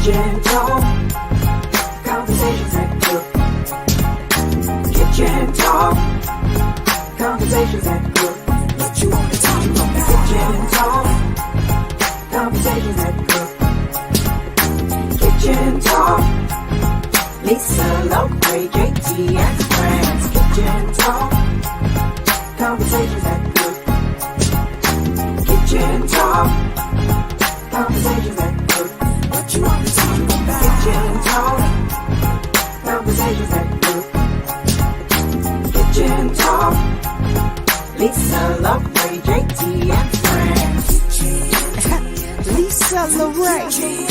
Kitchen talk, conversations that cook. Kitchen talk, conversations that cook. What you want to talk about? Kitchen talk, conversations that cook. Kitchen talk, Lisa, Lowe, JT, and friends. Kitchen talk, conversations that cook. Kitchen talk, conversations that cook. What you want to talk about? Kitchen talk, conversations that cook. Kitchen talk, Lisa, Lowe, JT, and friends. Lisa, Lorraine,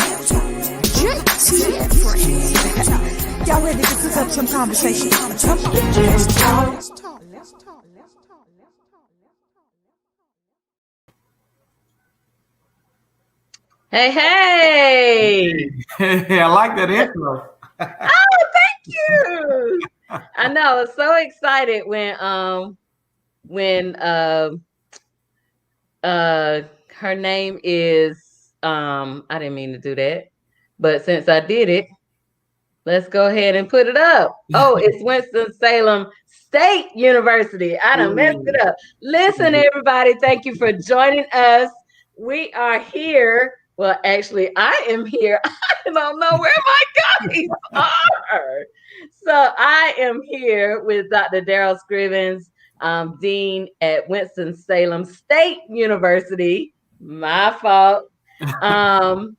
JT, and friends. Y'all ready to cook up some conversation? Come on. Kitchen talk. Let's talk. Hey, hey! Hey, I like that intro. Oh, thank you. I know. I was so excited when her name is I didn't mean to do that, but since I did it, let's go ahead and put it up. Oh, it's Winston-Salem State University. I done messed it up. Listen, everybody, thank you for joining us. We are here. Well, actually, I am here. I don't know where my guys are. So I am here with Dr. Darryl Scriven, Dean at Winston-Salem State University. My fault. And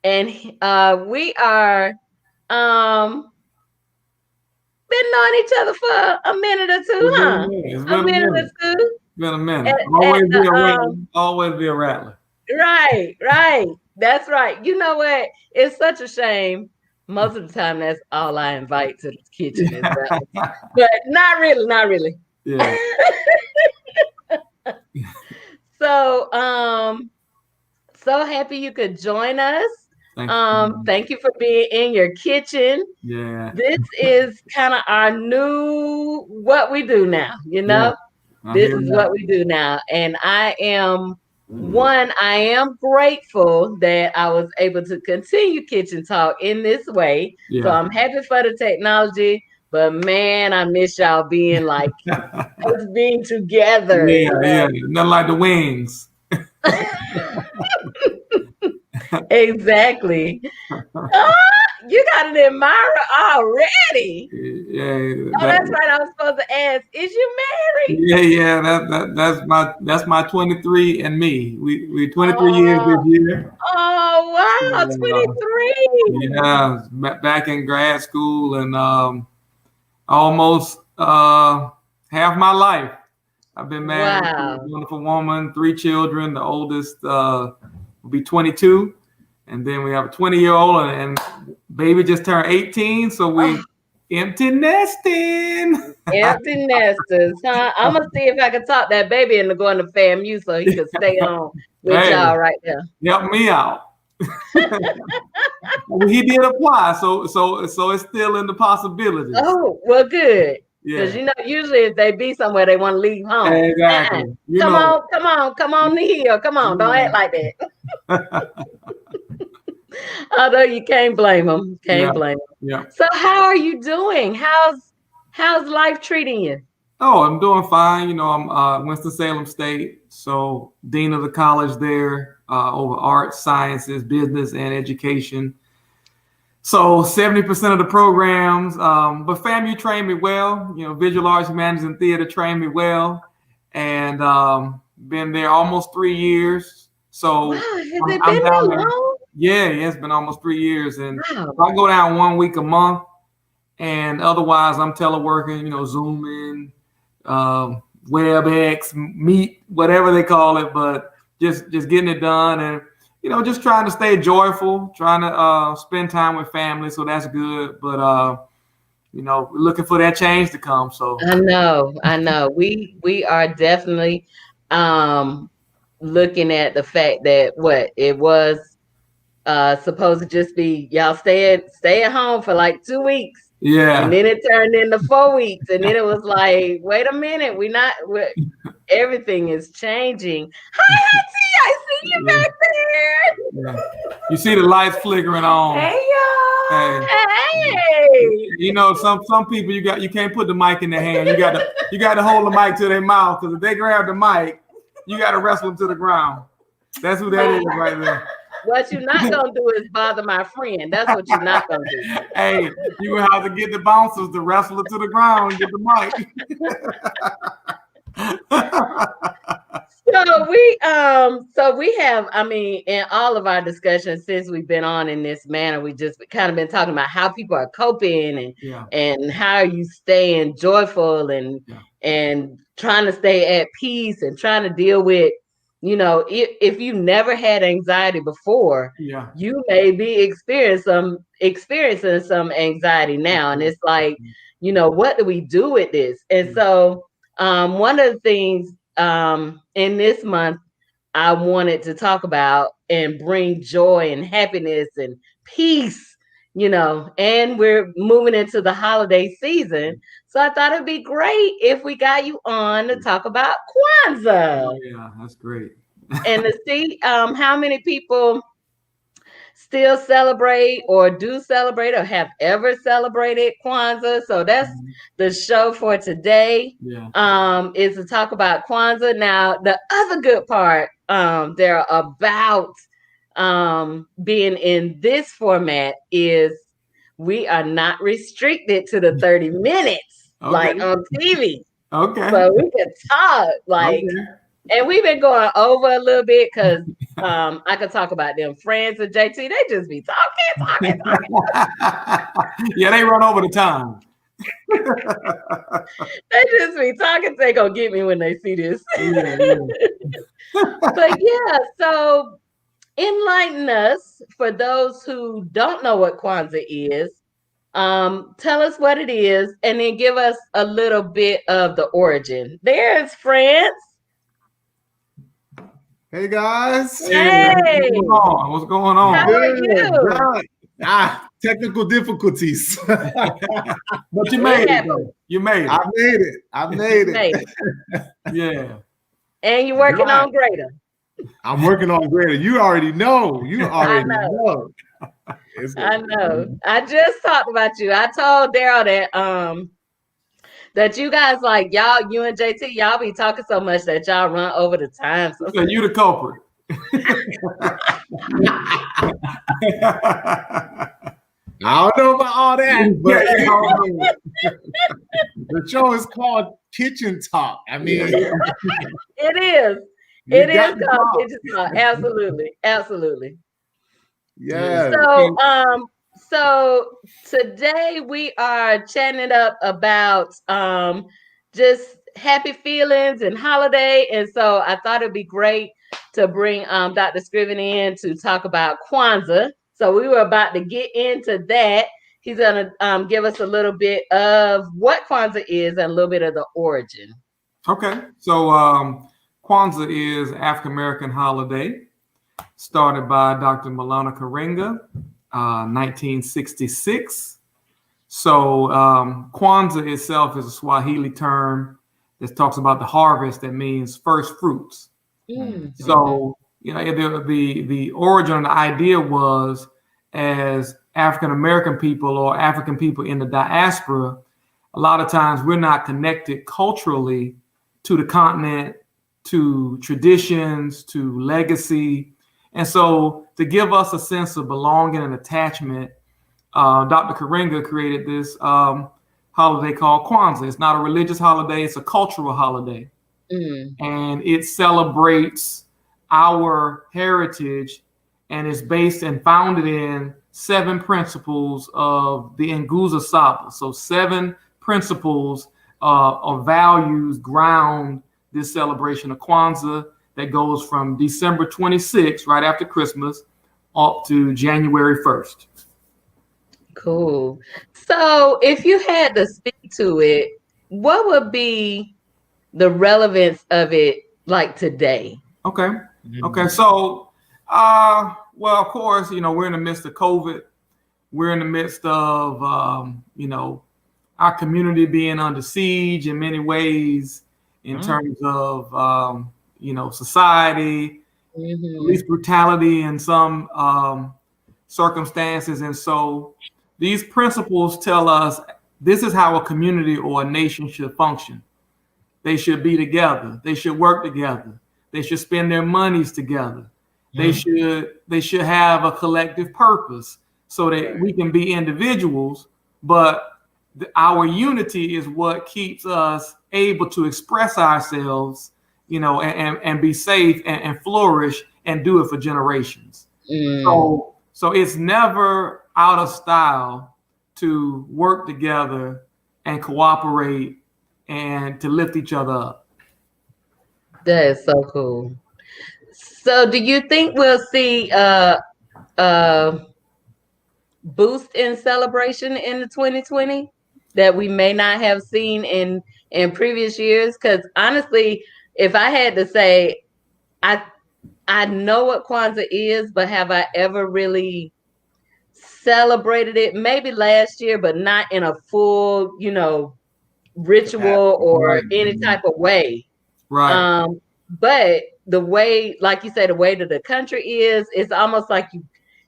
we are been knowing each other for a minute or two, huh? A minute or two. Been a minute. Always be a rattler. Right. That's right. You know what? It's such a shame. Most of the time, that's all I invite to the kitchen is rattles. But not really. Yeah. So, so happy you could join us. Thank you for being in your kitchen. Yeah. This is kind of our new what we do now, you know? Yeah. This is what we do now. And I am grateful that I was able to continue Kitchen Talk in this way. Yeah. So I'm happy for the technology, but man, I miss y'all being like us being together. Yeah. Nothing like the wings. Exactly. You got an admirer already. Yeah. That's right. I was supposed to ask, is you married? Yeah. That's my 23 and me. We 23 years this year. Oh wow, 23. Yeah, back in grad school and almost half my life. I've been married to a wonderful woman, 3 children. The oldest will be 22. And then we have a 20-year-old and baby just turned 18. So we empty nesting. Empty nesters, huh? I'm going to see if I can talk that baby into going to FAMU so he can stay on with y'all right there. Help me out. He did apply. So it's still in the possibility. Oh, well, good. Yeah. Because, usually if they be somewhere, they want to leave home. Exactly. Come on the hill. Come on. Don't act like that. Although you can't blame them. Blame them. Yeah. So how are you doing? How's life treating you? Oh, I'm doing fine. I'm Winston-Salem State, so dean of the college there over arts, sciences, business, and education. So 70% of the programs, but FAMU trained me well. Visual arts, humanities, and theater trained me well, and been there almost 3 years. So wow, has it been that long? Yeah, it's been almost 3 years, and I go down 1 week a month, and otherwise I'm teleworking. Zooming, WebEx, Meet, whatever they call it, but just getting it done, and just trying to stay joyful, trying to spend time with family, so that's good. But we're looking for that change to come. So I know. We are definitely looking at the fact that it was supposed to just be y'all stay at home for like 2 weeks. Yeah. And then it turned into 4 weeks. And then it was like, wait a minute, everything is changing. Hi, T, I see you back there. Yeah. You see the lights flickering on. Hey, y'all. Hey. You know, some people you can't put the mic in their hand. You got to hold the mic to their mouth, because if they grab the mic, you got to wrestle them to the ground. That's who that is right there. What you're not gonna do is bother my friend. That's what you're not gonna do. Hey, you will have to get the bouncers to wrestle it to the ground and get the mic. So we have, I mean, in all of our discussions since we've been on in this manner, we just kind of been talking about how people are coping and how are you staying joyful and trying to stay at peace and trying to deal with, you know, if you never had anxiety before, you may be experiencing some anxiety now. And it's like, you know, what do we do with this? And so one of the things in this month I wanted to talk about and bring joy and happiness and peace, you know, and we're moving into the holiday season. So I thought it'd be great if we got you on to talk about Kwanzaa. Oh, yeah, that's great. And to see how many people still celebrate or do celebrate or have ever celebrated Kwanzaa. So that's the show for today. Is to talk about Kwanzaa. Now, the other good part there about being in this format is we are not restricted to the 30 minutes like on TV. Okay. So we can talk like. And we've been going over a little bit because I could talk about them friends of JT. They just be talking. Yeah, they run over the time. They just be talking. They gonna get me when they see this. But yeah, so enlighten us for those who don't know what Kwanzaa is. Tell us what it is, and then give us a little bit of the origin. There's France. Hey guys. Hey. What's going on? How are you? Technical difficulties. But you made it. You made it. I made it. Yeah. And you're working on greater. I'm working on greater. You already know. I know. I know. I just talked about you. I told Darryl that that you guys like y'all, you and JT, y'all be talking so much that y'all run over the time. So you the culprit. I don't know about all that, but the show is called Kitchen Talk. I mean, it is. It is called Kitchen Talk. Absolutely. Yeah. So today we are chatting it up about just happy feelings and holiday. And so I thought it'd be great to bring Dr. Scriven in to talk about Kwanzaa. So we were about to get into that. He's going to give us a little bit of what Kwanzaa is and a little bit of the origin. Okay. So Kwanzaa is an African-American holiday started by Dr. Malana Karenga, 1966. So Kwanzaa itself is a Swahili term that talks about the harvest. That means first fruits. So you know the origin of the idea was as African American people or African people in the diaspora, a lot of times we're not connected culturally to the continent, to traditions, to legacy. And so to give us a sense of belonging and attachment, Dr. Karenga created this holiday called Kwanzaa. It's not a religious holiday, it's a cultural holiday. And it celebrates our heritage and is based and founded in 7 principles of the Nguzo Saba. So 7 principles or values ground this celebration of Kwanzaa that goes from December 26th, right after Christmas, up to January 1st. Cool. So if you had to speak to it, what would be the relevance of it like today? Okay. So, well, of course, you know, we're in the midst of COVID. We're in the midst of, you know, our community being under siege in many ways in terms of, you know, society police brutality in some circumstances. And so these principles tell us this is how a community or a nation should function. They should be together. They should work together. They should spend their monies together. They should have a collective purpose so that we can be individuals, but our unity is what keeps us able to express ourselves, and be safe and flourish and do it for generations. So it's never out of style to work together and cooperate and to lift each other up. That is so cool. So do you think we'll see boost in celebration in the 2020 that we may not have seen in previous years? Because honestly, if I had to say, I know what Kwanzaa is, but have I ever really celebrated it? Maybe last year, but not in a full, ritual or any type of way. Right. But the way, like you say, the way that the country is, it's almost like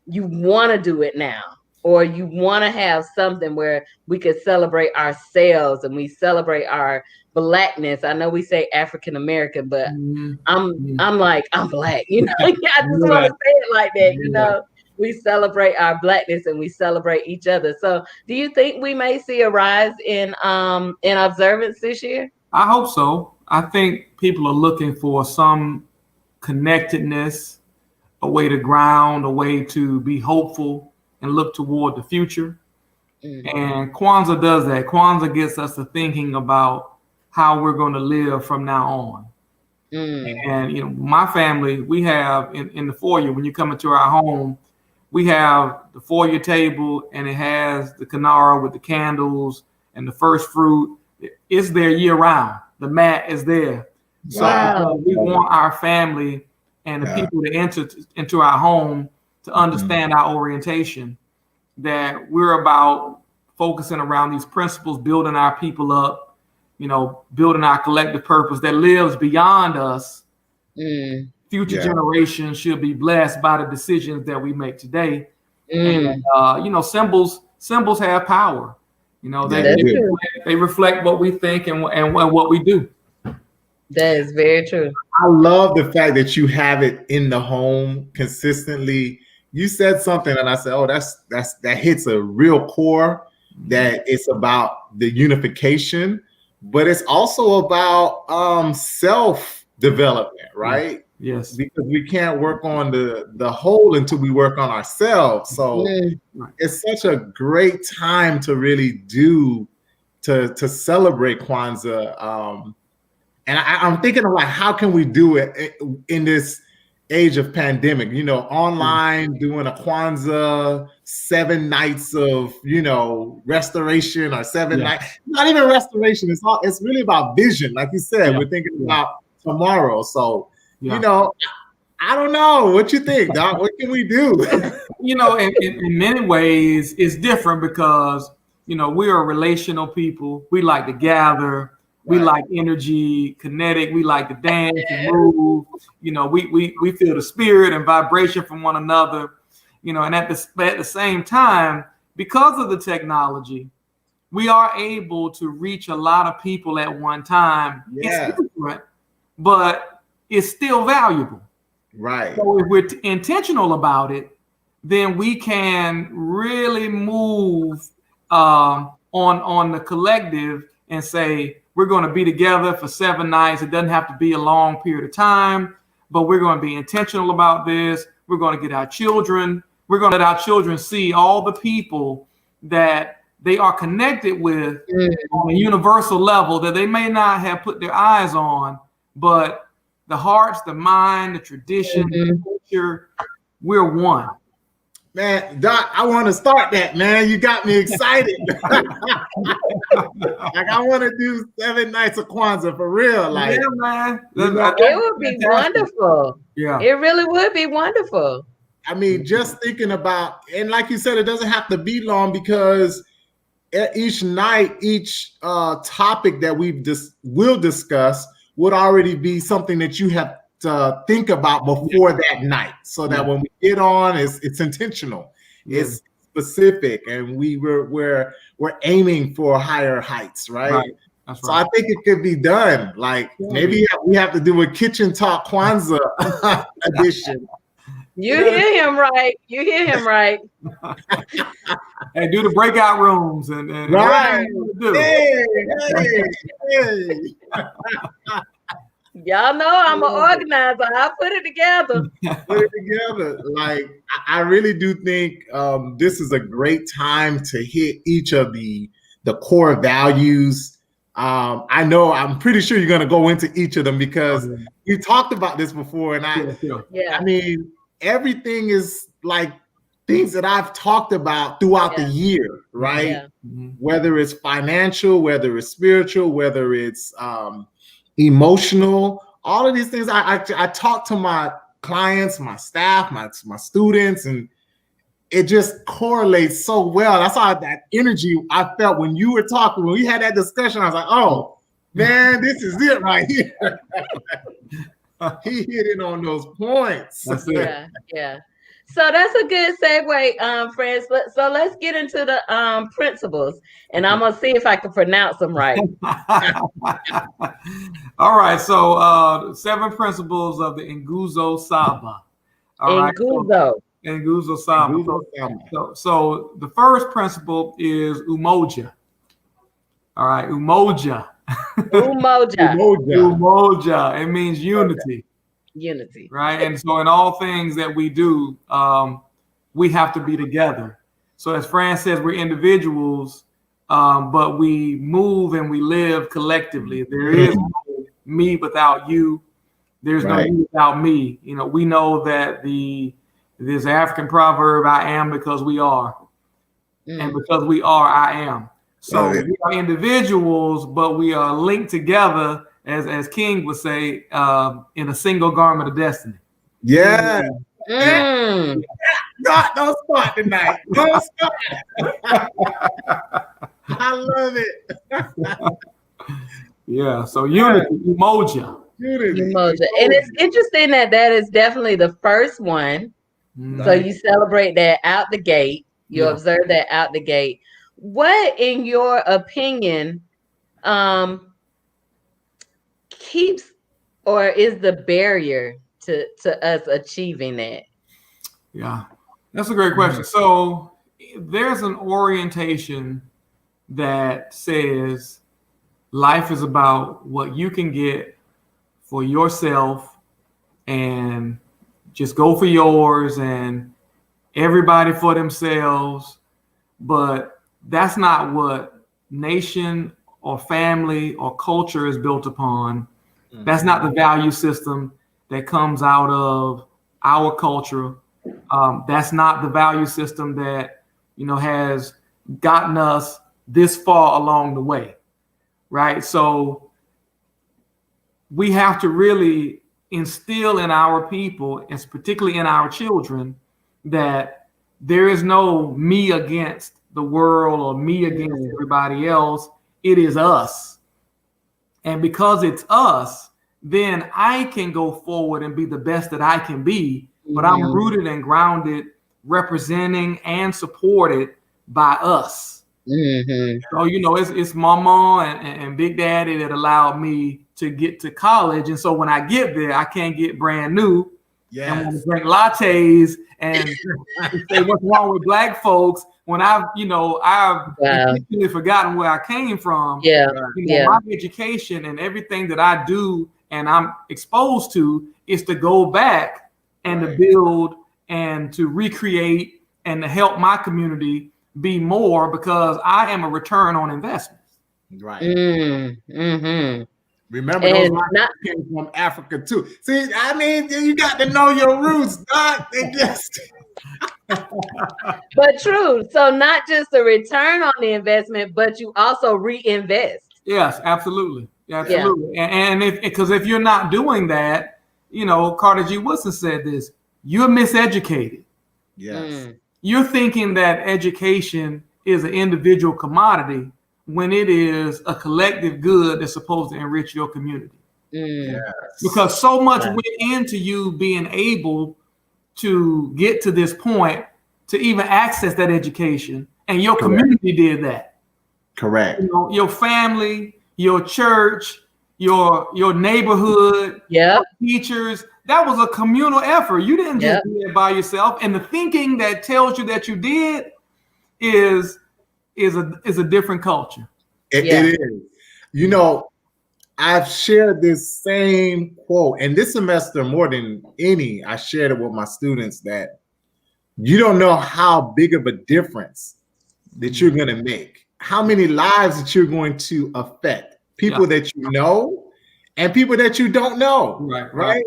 you want to do it now, or you want to have something where we could celebrate ourselves and we celebrate our Blackness. I know we say African American, but I'm like, I'm Black, I just want to say it like that, We celebrate our Blackness and we celebrate each other. So do you think we may see a rise in observance this year? I hope so. I think people are looking for some connectedness, a way to ground, a way to be hopeful and look toward the future. And Kwanzaa does that. Kwanzaa gets us to thinking about how we're going to live from now on. And, my family, we have in the foyer, when you come into our home, we have the foyer table and it has the kinara with the candles and the first fruit. It's there year round. The mat is there. So we want our family and the people that enter into our home to understand our orientation, that we're about focusing around these principles, building our people up, building our collective purpose that lives beyond us. Future generations should be blessed by the decisions that we make today. And, symbols have power. They reflect what we think and what we do. That is very true. I love the fact that you have it in the home consistently. You said something and I said, oh, that hits a real core, that it's about the unification, but it's also about self-development, right? Yes. Because we can't work on the whole until we work on ourselves. So it's such a great time to really to celebrate Kwanzaa. And I'm thinking of like, how can we do it in this age of pandemic? Online, doing a Kwanzaa 7 nights of restoration, or 7 nights. Not even restoration. It's really about vision, like you said. We're thinking about tomorrow. So I don't know. What you think, Doc? What can we do? In many ways, it's different because we are relational people. We like to gather. We like energy, kinetic. We like to dance and move. We feel the spirit and vibration from one another. And at the same time, because of the technology, we are able to reach a lot of people at one time. It's different, but it's still valuable. Right. So if we're intentional about it, then we can really move on the collective and say, we're going to be together for 7 nights. It doesn't have to be a long period of time, but we're going to be intentional about this. We're going to get our children. We're going to let our children see all the people that they are connected with on a universal level that they may not have put their eyes on, but the hearts, the mind, the tradition, the culture, we're one. Man, Doc, I want to start that, man. You got me excited. Like, I want to do 7 nights of Kwanzaa for real. Like, yeah, man. It would be wonderful. Yeah. It really would be wonderful. I mean, just thinking about, and like you said, it doesn't have to be long, because each night, each topic that we'll discuss would already be something that you have to think about before that night, so that when we get on, it's intentional, it's specific, and we're aiming for higher heights, right? That's so I think it could be done. Like maybe we have to do a kitchen talk Kwanzaa edition. You hear him right. You hear him right. And do the breakout rooms and right. Hey. Y'all know I'm an organizer. I'll put it together. Like, I really do think this is a great time to hit each of the core values. I'm pretty sure you're going to go into each of them, because we talked about this before, and I mean, everything is like things that I've talked about throughout the year, right? Yeah. Whether it's financial, whether it's spiritual, whether it's emotional, all of these things. I talk to my clients, my staff, my students, and it just correlates so well. That's how that energy I felt when you were talking, when we had that discussion. I was like, oh man, this is it right here. He hit it on those points. Yeah. So that's a good segue, friends. So let's get into the principles, and I'm gonna see if I can pronounce them right. All right. So 7 principles of the Nguzo Saba. All right. Nguzo Saba. So the first principle is umoja. All right, umoja. Umoja. It means unity. Unity. Right. And so in all things that we do, we have to be together. So as Fran says, we're individuals, but we move and we live collectively. There is no me without you. There's no you without me. You know, we know that there's African proverb, I am because we are. And because we are, I am. So we are individuals, but we are linked together, as King would say, in a single garment of destiny. Yeah. Don't start tonight. Don't start. I love it. Yeah. So unity, umoja. And it's interesting that is definitely the first one. So you celebrate that out the gate. You observe that out the gate. What, in your opinion, keeps or is the barrier to us achieving that? Yeah, that's a great question. So there's an orientation that says life is about what you can get for yourself and just go for yours, and everybody for themselves. But that's not what nation or family or culture is built upon. That's not the value system that comes out of our culture. That's not the value system that, you know, has gotten us this far along the way, right? So we have to really instill in our people, and particularly in our children, that there is no me against the world or me against everybody else. It is us. And because it's us, then I can go forward and be the best that I can be, but I'm rooted and grounded, representing and supported by us. So, you know, it's Mama and Big Daddy that allowed me to get to college. And so when I get there, I can't get brand new and want to drink lattes and say what's wrong with Black folks when I've completely forgotten where I came from. My education and everything that I do and I'm exposed to is to go back and to build and to recreate and to help my community be more, because I am a return on investment. Right. Remember, those came from Africa too. See, I mean, you got to know your roots, Doc. But true. So not just a return on the investment, but you also reinvest. Yes, absolutely. Absolutely. Yeah. And if you're not doing that, you know, Carter G. Woodson said this, you're miseducated. Yes. You're thinking that education is an individual commodity when it is a collective good that's supposed to enrich your community. Because so much went into you being able to get to this point to even access that education, and your community did that. Correct. You know, your family, your church, your neighborhood, teachers. That was a communal effort. You didn't just do it by yourself. And the thinking that tells you that you did is a different culture. It is. You know, I've shared this same quote, and this semester more than any, I shared it with my students that you don't know how big of a difference that you're going to make, how many lives that you're going to affect, people that you know and people that you don't know. Right.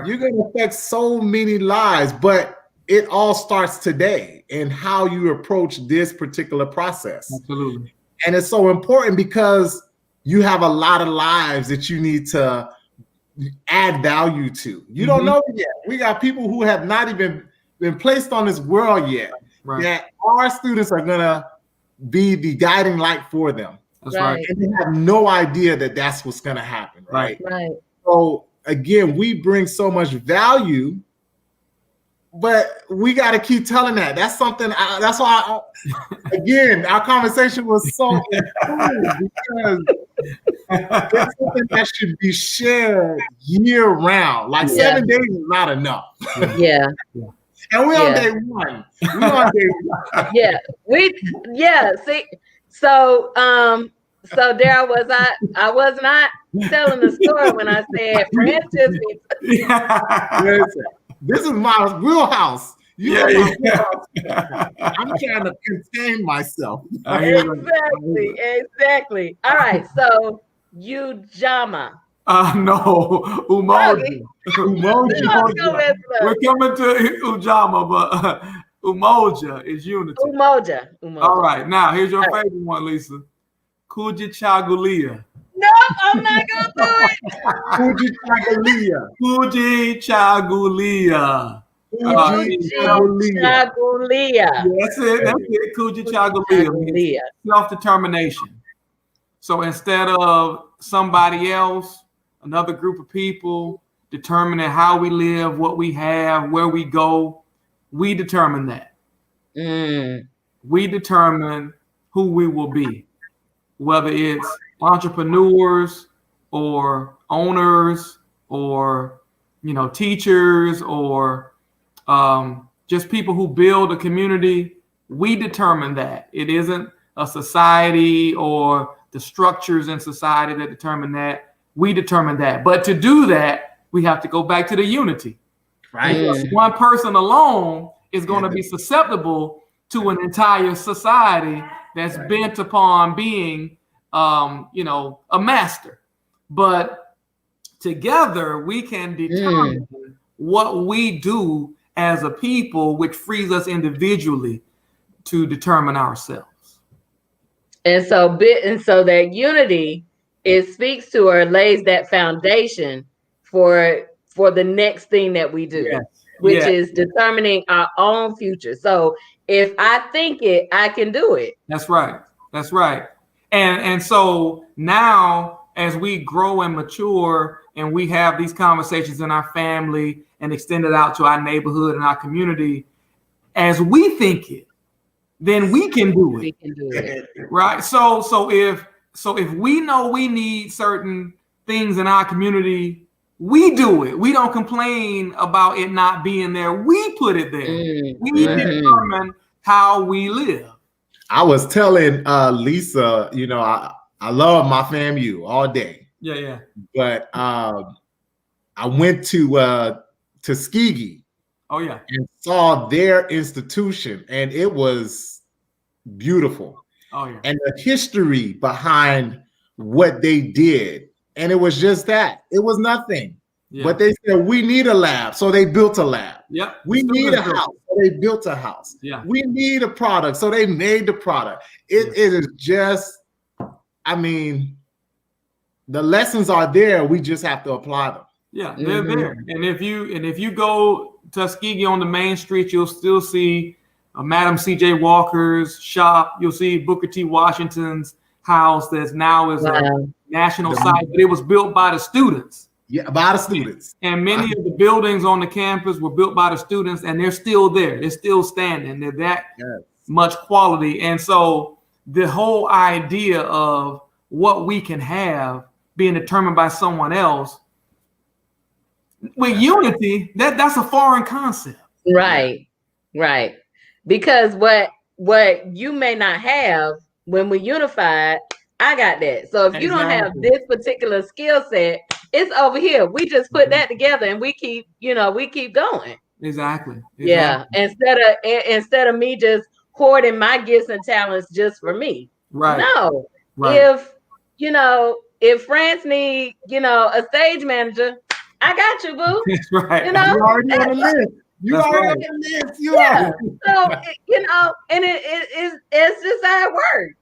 You're going to affect so many lives, but it all starts today in how you approach this particular process. Absolutely. And it's so important because you have a lot of lives that you need to add value to. You don't know yet. We got people who have not even been placed on this world yet. That our students are going to be the guiding light for them. That's right. And they have no idea that that's what's going to happen. Right. So again, we bring so much value, but we got to keep telling that. That's something. That's why. Again, our conversation was so important because it's something that should be shared year round. Like 7 days is not enough. And we're on day one. We're on day one. See, so Darryl, I was not telling the story when I said friends just Listen, this is my real house. I'm trying to contain myself. Exactly. All right, so Ujamaa. No, Umoja. We're coming to Ujamaa, but Umoja is unity. Umoja. All right, now here's your favorite one, Lisa. Kujichagulia. No, I'm not gonna do it. Kujichagulia. That's it. Kujichagulia. Self-determination. So instead of somebody else, another group of people determining how we live, what we have, where we go, we determine that. We determine who we will be, whether it's entrepreneurs or owners or teachers or just people who build a community. We determine that. It isn't a society or the structures in society that determine that. We determine that. But to do that, we have to go back to the unity. Right. Because one person alone is going to be susceptible to an entire society that's bent upon being, a master. But together we can determine what we do as a people, which frees us individually to determine ourselves. And so that unity, it speaks to or lays that foundation for the next thing that we do, which is determining our own future. So if I think it, I can do it. That's right. And so now as we grow and mature and we have these conversations in our family and extend it out to our neighborhood and our community, as we think it, then we can do it. We can do it. Right. So if we know we need certain things in our community, we do it. We don't complain about it not being there. We put it there. We determine how we live. I was telling Lisa, I love my FAMU all day. Yeah. But I went to Tuskegee. Oh yeah. And saw their institution, and it was beautiful. Oh yeah. And the history behind what they did. And it was just that. It was nothing. Yeah. But they said, we need a lab. So they built a lab. Yeah. We need a house. So they built a house. Yeah. We need a product. So they made the product. It is just, the lessons are there. We just have to apply them. Yeah, they're there. And if you go Tuskegee on the main street, you'll still see Madam C.J. Walker's shop. You'll see Booker T. Washington's house that's now is a national site, but it was built by the students. Yeah, by the students. And many of the buildings on the campus were built by the students, and they're still there. They're still standing. They're that much quality. And so the whole idea of what we can have being determined by someone else, with unity, that's a foreign concept. Right. Because what you may not have, when we're unified, I got that. So if you don't have this particular skill set, it's over here. We just put that together and we keep going. Exactly. Yeah. Instead of me just hoarding my gifts and talents just for me. Right. No. Right. If France need, a stage manager, I got you, boo. That's right. You already on the list. You already on the list. You are. So and it's just how it works,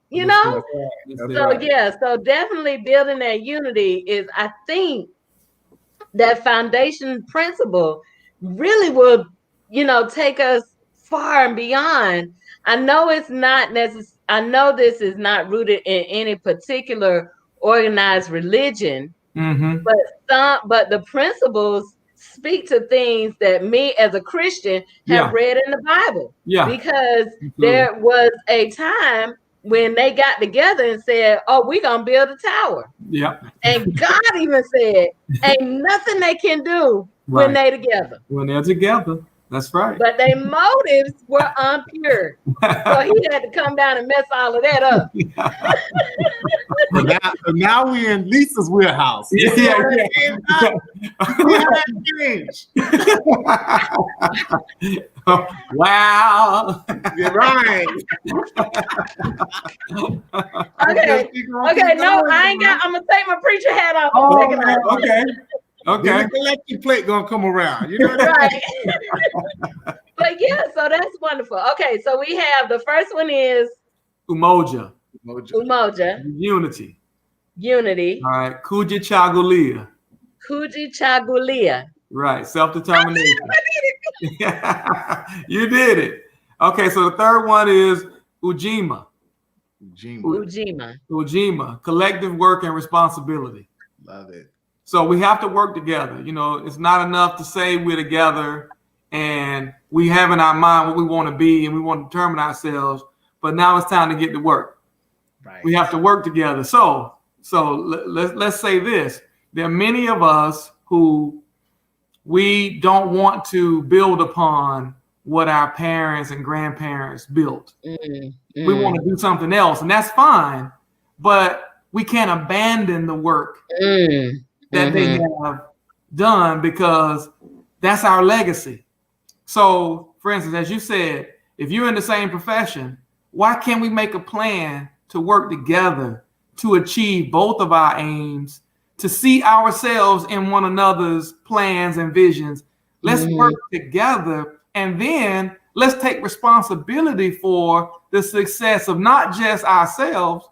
So definitely building that unity is, I think, that foundation principle really will, take us far and beyond. I know it's not I know this is not rooted in any particular organized religion, but the principles speak to things that me as a Christian have read in the Bible. Yeah. Because there was a time when they got together and said, "Oh, we're gonna build a tower." Yeah. And God even said, "Ain't nothing they can do when they together." When they're together. That's right. But their motives were impure. So he had to come down and mess all of that up. now we're in Lisa's wheelhouse. Wow. You're right. Okay. No, I ain't got. I'm gonna take my preacher hat off. Okay. The collection plate gonna come around. You know what I mean? But so that's wonderful. Okay, so we have the first one is Umoja. Unity. All right. Kujichagulia. Right. Self-determination. You did it. Okay, so the third one is Ujima. Collective work and responsibility. Love it. So we have to work together. It's not enough to say we're together and we have in our mind what we want to be and we want to determine ourselves, but now it's time to get to work. Right. We have to work together. So let's say this. There are many of us who we don't want to build upon what our parents and grandparents built. We want to do something else, and that's fine, but we can't abandon the work that they have done because that's our legacy. So, for instance, as you said, if you're in the same profession, why can't we make a plan to work together to achieve both of our aims, to see ourselves in one another's plans and visions? Let's work together, and then let's take responsibility for the success of not just ourselves,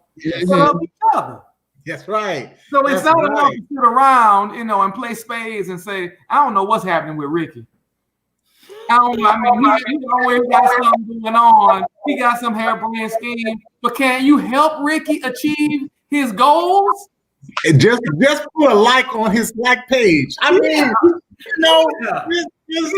but of each other. That's right. So it's not enough to sit around, and play spades and say, I don't know what's happening with Ricky. I don't know. I mean, he always got something going on. He got some harebrained scheme. But can you help Ricky achieve his goals? Just put a like on his page. I mean, just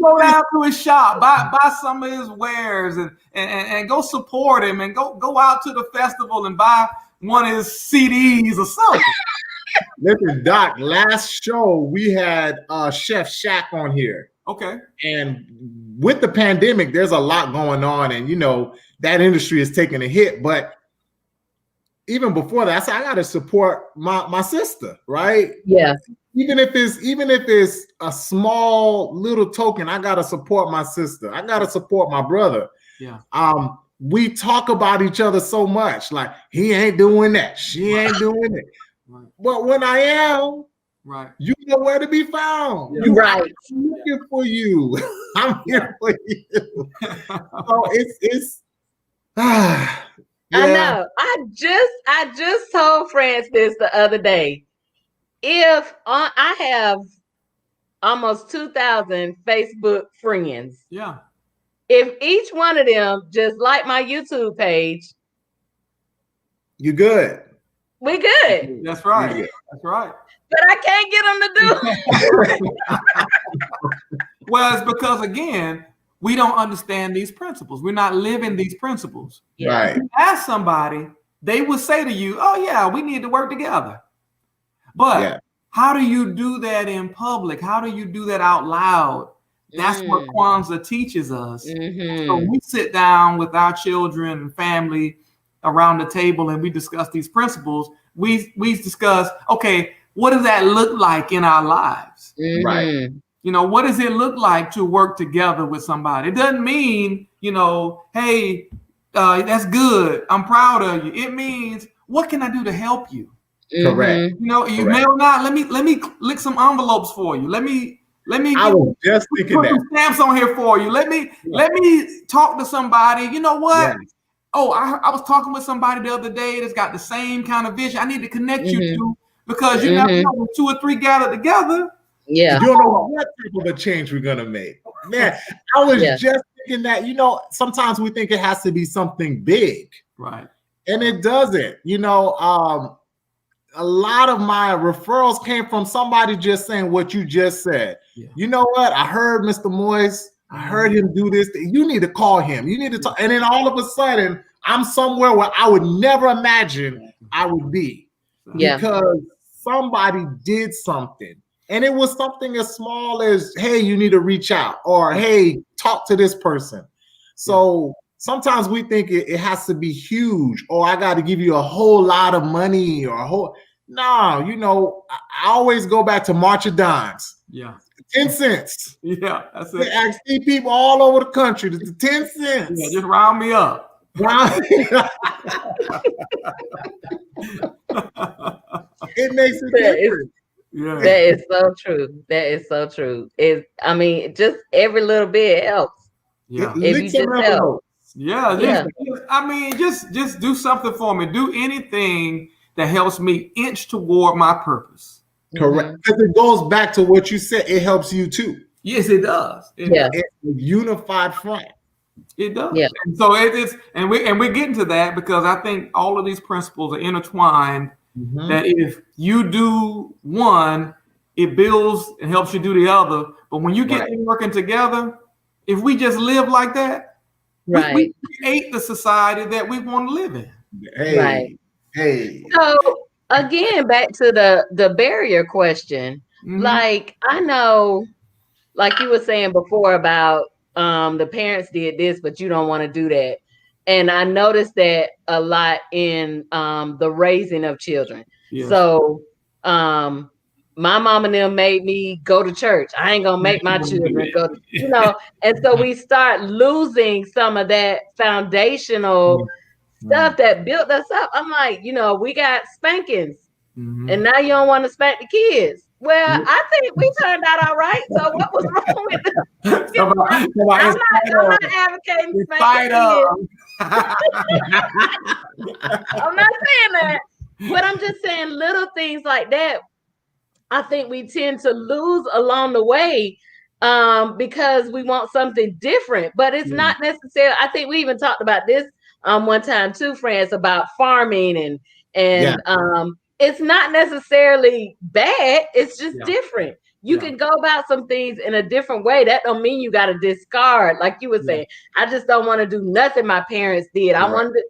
go down to his shop, buy some of his wares, and go support him, and go out to the festival and buy one of his CDs or something. Listen, Doc, last show we had Chef Shaq on here. Okay. And with the pandemic, there's a lot going on, and that industry is taking a hit. But even before that, I said I gotta support my sister, right? Yeah. Even if it's a small little token, I gotta support my sister. I gotta support my brother. Yeah. We talk about each other so much, like he ain't doing that, she ain't doing it. Right. But when I am, right, you know where to be found. Yeah. Right. I'm looking for you. I'm here for you. So it's I know. I just told France this the other day. If I have almost 2,000 Facebook friends. Yeah. If each one of them just like my YouTube page, you good. We good. That's right. Yeah. That's right. But I can't get them to do it. Well, it's because again, we don't understand these principles. We're not living these principles. Yeah. Right. You ask somebody, they will say to you, "Oh yeah, we need to work together." But how do you do that in public? How do you do that out loud? That's what Kwanzaa teaches us. So we sit down with our children and family around the table and we discuss these principles. We discuss, okay, what does that look like in our lives? Right. You know, what does it look like to work together with somebody? It doesn't mean, you know, hey, that's good, I'm proud of you. It means, what can I do to help you? Correct. You know, you may or not. Let me lick some envelopes for you. Let me. I was just thinking put that. some stamps on here for you. Let me talk to somebody. You know what? Yes. Oh, I was talking with somebody the other day that's got the same kind of vision. I need to connect you to, because you never know, when 2 or 3 gather together. Yeah. You don't know what type of a change we're gonna make. Man, I was just thinking that, you know, sometimes we think it has to be something big. Right. And it doesn't. You know, a lot of my referrals came from somebody just saying what you just said. Yeah. You know what? I heard Mr. Moyes. I heard him do this. You need to call him. You need to talk. And then all of a sudden, I'm somewhere where I would never imagine I would be. Yeah. Because somebody did something. And it was something as small as, hey, you need to reach out, or hey, talk to this person. So sometimes we think it has to be huge, or I got to give you a whole lot of money, or a whole. No, you know, I always go back to March of Dimes. Yeah. 10 cents. Yeah, that's it. I see people all over the country. The 10 cents. Yeah, just round me up. It makes a difference. Yeah. That is so true. That is so true. I mean, just every little bit helps. Yeah. If you just help. I mean, just do something for me. Do anything that helps me inch toward my purpose. Correct. Because it goes back to what you said. It helps you too. Yes, it does. It's a unified front. It does. Yeah. And so we're getting to that because I think all of these principles are intertwined. That if you do one, it builds and helps you do the other. But when you get them working together, if we just live like that, we create the society that we want to live in. Hey. So again, back to the barrier question. Like, I know, like you were saying before about the parents did this, but you don't want to do that. And I noticed that a lot in the raising of children. Yeah. So my mom and them made me go to church. I ain't gonna make my children go, you know. And so we start losing some of that foundational stuff that built us up. I'm like, you know, we got spankings, and now you don't want to spank the kids. Well, I think we turned out all right. So what was wrong with it? I'm not advocating spanking kids. I'm not saying that, but I'm just saying little things like that. I think we tend to lose along the way because we want something different, but it's not necessarily. I think we even talked about this one time too, friends, about farming and it's not necessarily bad. It's just different. You can go about some things in a different way. That don't mean you got to discard, like you were saying. I just don't want to do nothing my parents did. I wanted to,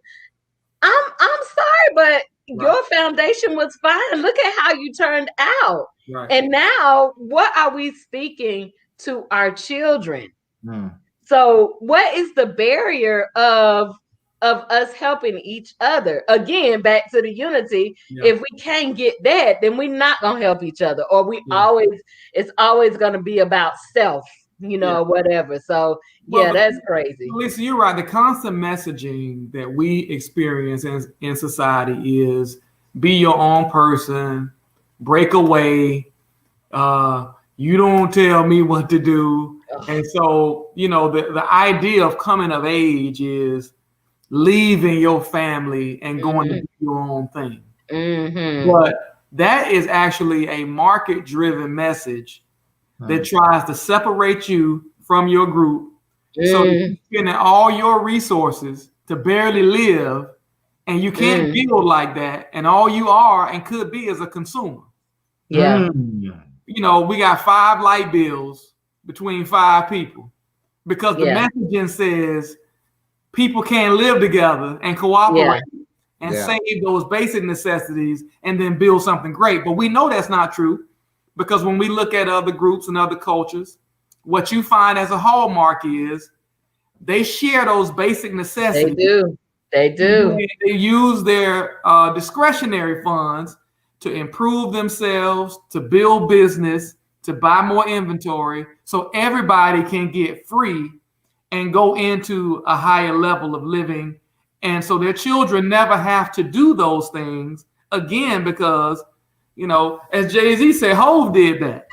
I'm sorry, but your foundation was fine. Look at how you turned out. Right. And now what are we speaking to our children? So what is the barrier of us helping each other? Again, back to the unity. If we can't get that, then we're not gonna help each other, or it's always gonna be about self, you know, whatever. So that's crazy. Lisa, you're right. The constant messaging that we experience in society is be your own person, break away, you don't tell me what to do. And so, you know, the idea of coming of age is leaving your family and going to do your own thing. But that is actually a market-driven message that tries to separate you from your group. So you're spending all your resources to barely live And you can't build like that. And all you are and could be is a consumer. Yeah. You know, we got 5 light bills between 5 people because the messaging says people can't live together and cooperate and save those basic necessities and then build something great. But we know that's not true because when we look at other groups and other cultures, what you find as a hallmark is they share those basic necessities. They do. They use their discretionary funds to improve themselves, to build business, to buy more inventory, so everybody can get free and go into a higher level of living. And so their children never have to do those things again because, you know, as Jay-Z said, Hov did that.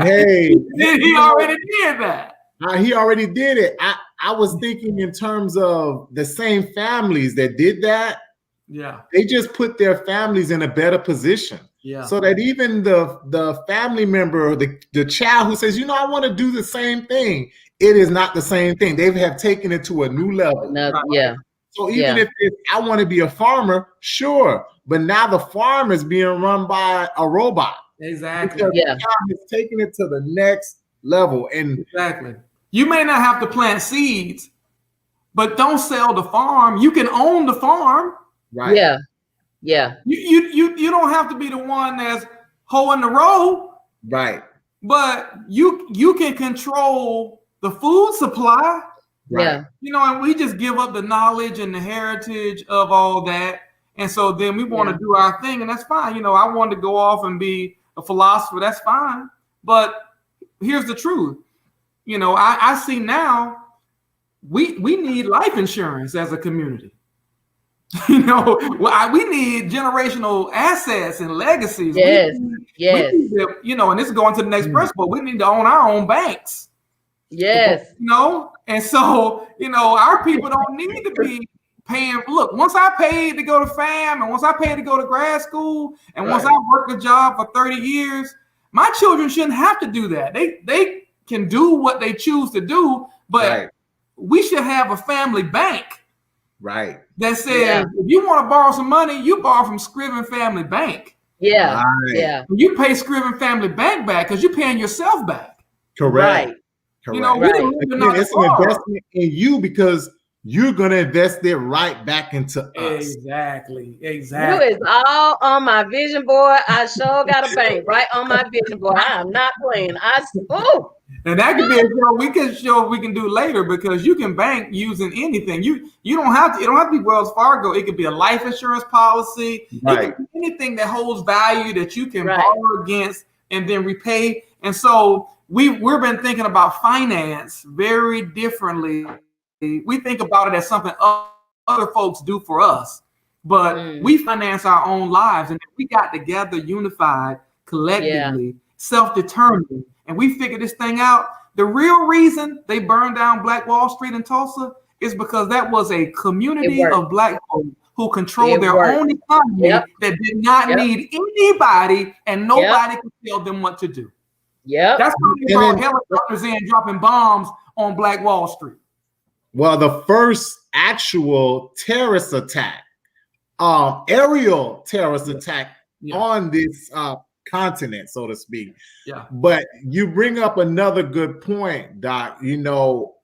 Hey, he already did that. He already did it. I was thinking in terms of the same families that did that. Yeah. They just put their families in a better position. Yeah. So that even the family member, the child who says, you know, I want to do the same thing, it is not the same thing. They have taken it to a new level. Yeah. So even if I want to be a farmer, sure. But now the farm is being run by a robot. Exactly. Because the child is taking it to the next level. And exactly. You may not have to plant seeds, but don't sell the farm. You can own the farm. Right. Yeah. Yeah. You don't have to be the one that's hoeing the row. Right. But you can control the food supply. Right. Yeah. You know, and we just give up the knowledge and the heritage of all that. And so then we want to do our thing, and that's fine. You know, I wanted to go off and be a philosopher. That's fine. But here's the truth. You know, I see now we need life insurance as a community. You know, we need generational assets and legacies. Yes. We need to, you know, and this is going to the next principle. We need to own our own banks. Yes. You know, and so, you know, our people don't need to be paying. Look, once I paid to go to FAM and once I paid to go to grad school and once I worked a job for 30 years, my children shouldn't have to do that. They can do what they choose to do, but we should have a family bank. Right. That says if you want to borrow some money, you borrow from Scriven Family Bank. Yeah. Right. Yeah. You pay Scriven Family Bank back because you're paying yourself back. Correct. Right. Correct. You know, Again, it's an investment in you because you're going to invest it right back into us. Exactly. You is all on my vision board. I sure got a bank right on my vision board. I am not playing. And that could be a show we can do later because you can bank using anything. You don't have to. It don't have to be Wells Fargo. It could be a life insurance policy. Right. It could be anything that holds value that you can borrow against and then repay. And so we've been thinking about finance very differently. We think about it as something other folks do for us, but we finance our own lives. And if we got together, unified, collectively, self-determined, and we figured this thing out, the real reason they burned down Black Wall Street in Tulsa is because that was a community of Black folk who controlled their own economy that did not need anybody, and nobody could tell them what to do. That's why they brought helicopters in dropping bombs on Black Wall Street. Well, the first actual terrorist attack, aerial terrorist attack on this continent, so to speak. Yeah. But you bring up another good point, Doc. You know,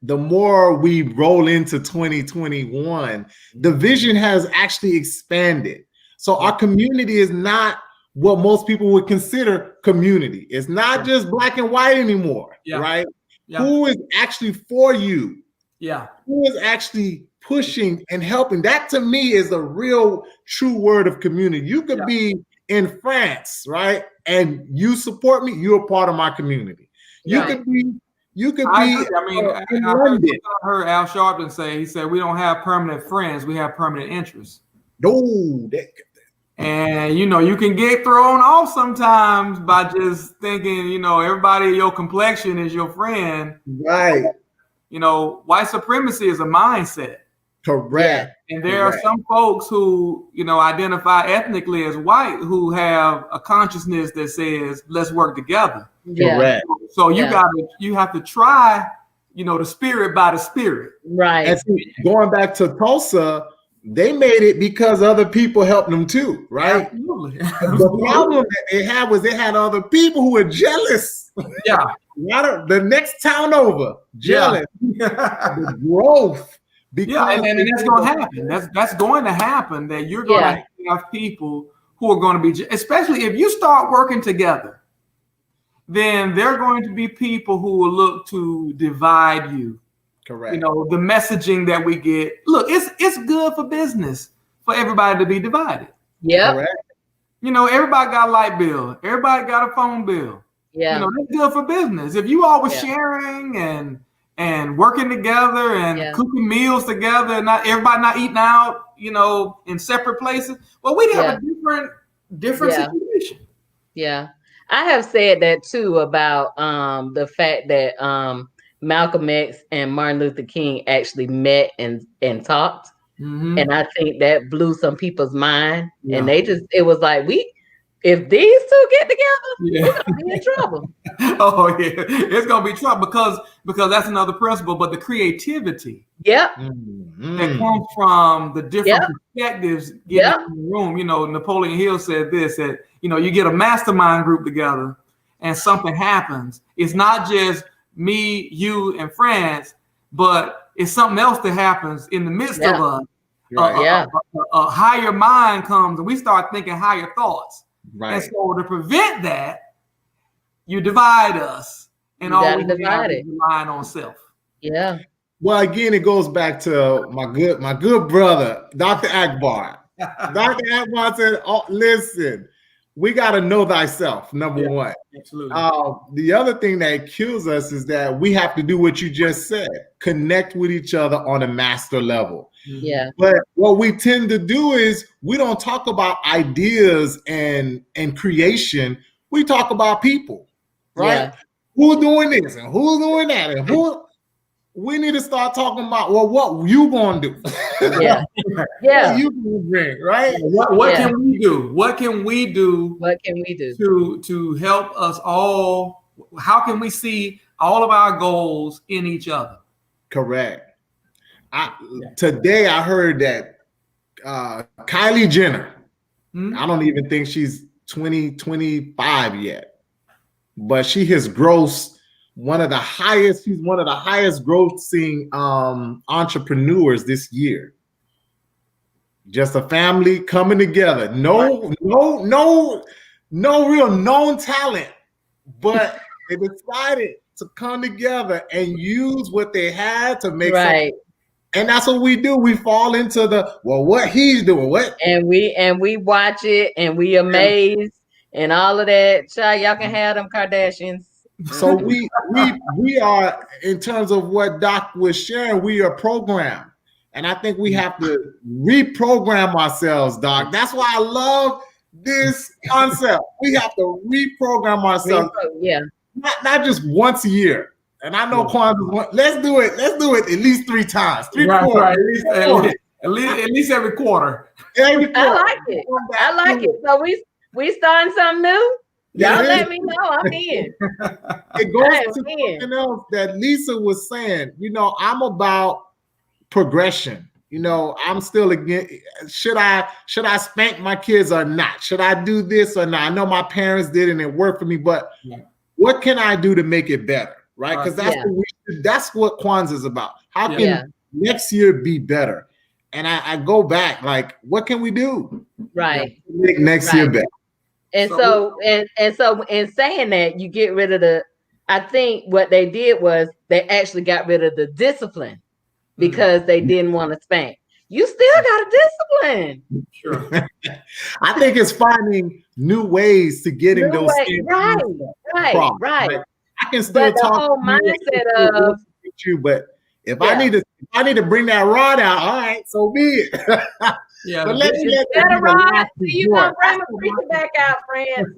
the more we roll into 2021, the vision has actually expanded. So our community is not what most people would consider community. It's not just black and white anymore, right? Yeah. Who is actually for you? Yeah. Who is actually pushing and helping? That to me is a real true word of community. You could be in France, right? And you support me, you're a part of my community. You could be I heard Al Sharpton say, he said, we don't have permanent friends, we have permanent interests. And you know, you can get thrown off sometimes by just thinking, you know, everybody your complexion is your friend. Right. You know, white supremacy is a mindset. Correct. And there are some folks who, you know, identify ethnically as white who have a consciousness that says, let's work together. Correct. So you have to try the spirit by the spirit. Right. And see, going back to Tulsa, they made it because other people helped them too, right? Absolutely. The problem that they had was they had other people who were jealous. Yeah. The next town over, jealous. The growth. Yeah, and that's going to happen. That's going to happen, that you're going to have people who are going to be, especially if you start working together, then there are going to be people who will look to divide you. Correct. The messaging that we get. Look, it's good for business for everybody to be divided. Yeah. Correct. Everybody got a light bill. Everybody got a phone bill. Yeah. That's good for business. If you always sharing and working together and cooking meals together, and everybody not eating out, in separate places, well, we'd have a different situation. Yeah. I have said that too about the fact that Malcolm X and Martin Luther King actually met and talked. Mm-hmm. And I think that blew some people's mind. Yeah. And it was like, if these two get together, we're gonna be in trouble. Oh yeah, it's gonna be trouble because that's another principle. But the creativity, that comes from the different perspectives getting in the room. Napoleon Hill said this: that you get a mastermind group together, and something happens. It's not just me, you, and friends, but it's something else that happens in the midst of us. Right. A higher mind comes, and we start thinking higher thoughts. Right. And so to prevent that, you divide us, and all we have is relying on self. Yeah. Well, again, it goes back to my good brother, Dr. Akbar. Dr. Akbar said, "Oh, listen, we got to know thyself, number one." Absolutely. The other thing that kills us is that we have to do what you just said, connect with each other on a master level. Yeah. But what we tend to do is we don't talk about ideas and creation. We talk about people, right? Yeah. Who's doing this and who's doing that and who. We need to start talking about, well, what you gonna do? Yeah. Yeah. What you gonna bring, right? What can we do? What can we do? What can we do to help us all? How can we see all of our goals in each other? Correct. Today I heard that Kylie Jenner, I don't even think she's 25 yet, but she has grossed she's one of the highest grossing entrepreneurs this year. Just a family coming together. No real known talent, but they decided to come together and use what they had to make something. And that's what we do. We fall into what he's doing, and we watch it and we amazed and all of that. Child, y'all can have them Kardashians. So we are, in terms of what Doc was sharing, we are programmed. And I think we have to reprogram ourselves, Doc. That's why I love this concept. We have to reprogram ourselves. Not just once a year. And I know Kwanzaa, let's do it at least 3 times. Right. At least every quarter. I like it. So we starting something new? Y'all let me know. I'm in. It goes to something else that Lisa was saying. I'm about progression. I'm still again. Should I spank my kids or not? Should I do this or not? I know my parents did and it worked for me, but what can I do to make it better? Right? Because that's what Kwanzaa is about. How can next year be better? And I go back, like, what can we do? Right. To make next year better. And so in saying that, you get rid of I think what they did was they actually got rid of the discipline because they didn't want to spank. You still got a discipline. Sure. I think it's finding new ways to getting those things. Right. I can still talk the whole mindset of you, but if I need to bring that rod out, all right, so be it. Yeah, but let's better rod. You gonna bring a preacher back out, friends.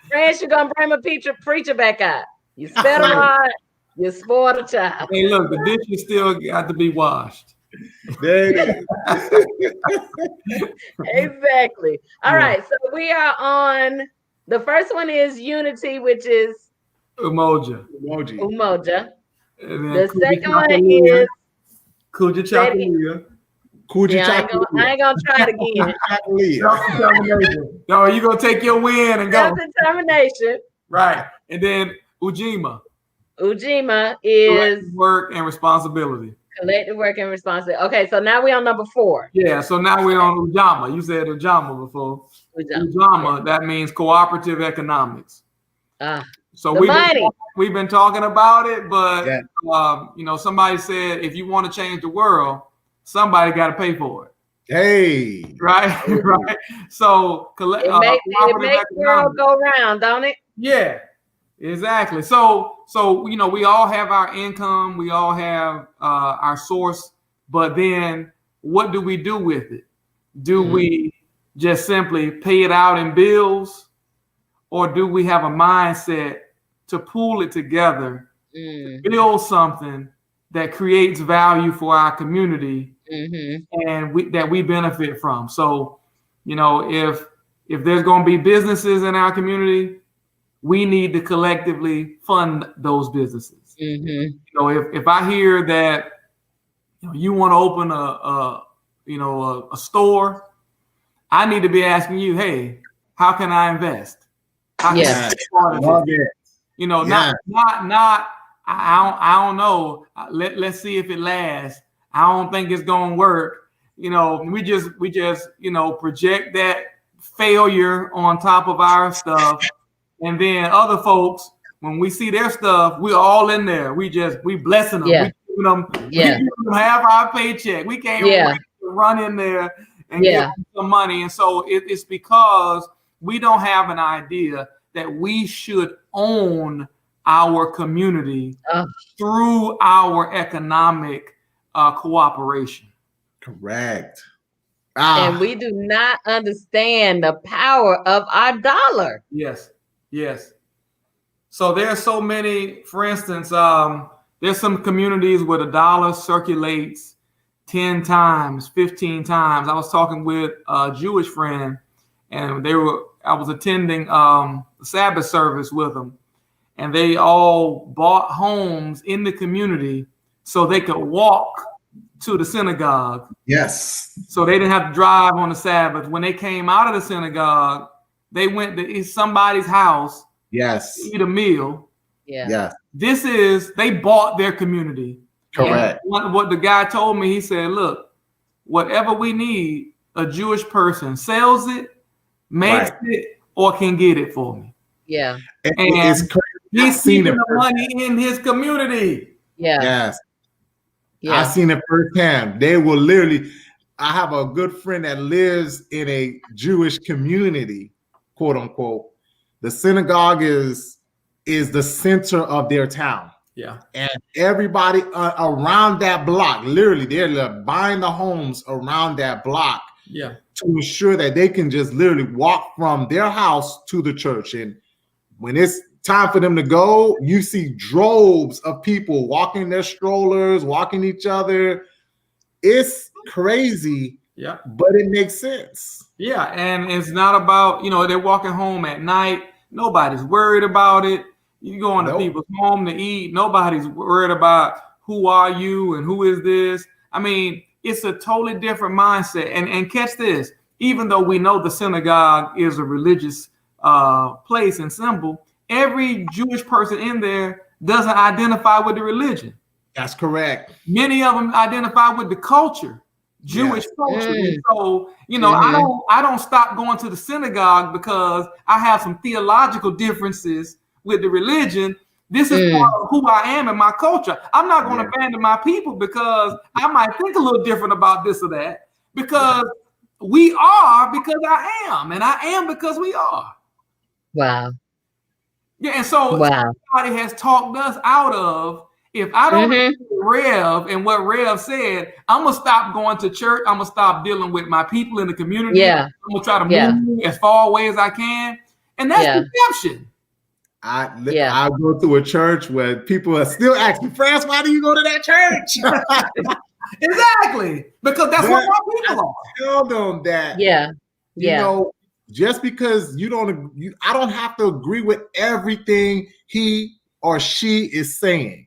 Friends, you're gonna bring a preacher back out. You better rod. You spoiled a child. Hey, look, the dishes still got to be washed. Exactly. All right, so we are on. The first one is unity, which is Umoja. And then The second one Kujichagulia. is Kujichagulia. I ain't gonna try it again. Kujichagulia. No, you gonna take your win and go. Self-determination. Right. And then Ujima. Ujima is Collective work and responsibility. collective work and responsibility. Okay, so now we're on number 4. Yeah, so now we're on Ujama. You said Ujama before. Ujama, that means cooperative economics. So we've been talking about it, but somebody said if you want to change the world, somebody got to pay for it. Hey, right, right. So it makes the world go round, don't it? Yeah, exactly. So we all have our income, we all have our source, but then what do we do with it? Do we just simply pay it out in bills, or do we have a mindset to pool it together, build something that creates value for our community and that we benefit from? So, if there's going to be businesses in our community, we need to collectively fund those businesses. If I hear that you want to open a store, I need to be asking you, hey, how can I invest? How can I be part of it? I don't know. Let's see if it lasts. I don't think it's gonna work. We just project that failure on top of our stuff, and then other folks, when we see their stuff, we're all in there. We blessing them. We giving them half our paycheck. We can't wait to run in there and get some money. And so it's because we don't have an idea that we should own our community through our economic cooperation. Correct. And we do not understand the power of our dollar. Yes. So there's so many, for instance, there's some communities where the dollar circulates 10 times, 15 times. I was talking with a Jewish friend, and I was attending Sabbath service with them, and they all bought homes in the community so they could walk to the synagogue. Yes. So they didn't have to drive on the Sabbath. When they came out of the synagogue, they went to somebody's house. Yes. To eat a meal. Yeah. They bought their community. Correct. What the guy told me, he said, look, whatever we need, a Jewish person sells it, makes it, or can get it for me. Yeah. And it's crazy. He's keeping the money in his community. Yeah. Yes. Yeah. I've seen it firsthand. They will literally, I have a good friend that lives in a Jewish community, quote unquote. The synagogue is the center of their town. Yeah. And everybody around that block, literally, they're buying the homes around that block. Yeah. To ensure that they can just literally walk from their house to the church. And when it's time for them to go, you see droves of people walking their strollers, walking each other. It's crazy. Yeah. But it makes sense. Yeah. And it's not about, they're walking home at night. Nobody's worried about it. You go into people's home to eat. Nobody's worried about who are you and who is this. I mean, it's a totally different mindset. And catch this, even though we know the synagogue is a religious place and symbol, every Jewish person in there doesn't identify with the religion. That's correct. Many of them identify with the culture, Jewish culture. And so, I don't stop going to the synagogue because I have some theological differences with the religion. This is part of who I am and my culture. I'm not going to abandon my people because I might think a little different about this or that, because we are because I am, and I am because we are. Wow. Yeah, and so somebody has talked us out of, if I don't agree with Rev and what Rev said, I'm going to stop going to church. I'm going to stop dealing with my people in the community. Yeah. I'm going to try to move as far away as I can. And that's deception. I go to a church where people are still asking, France, why do you go to that church? Exactly. Because that's what my people are. Tell them that. Yeah. Just because I don't have to agree with everything he or she is saying.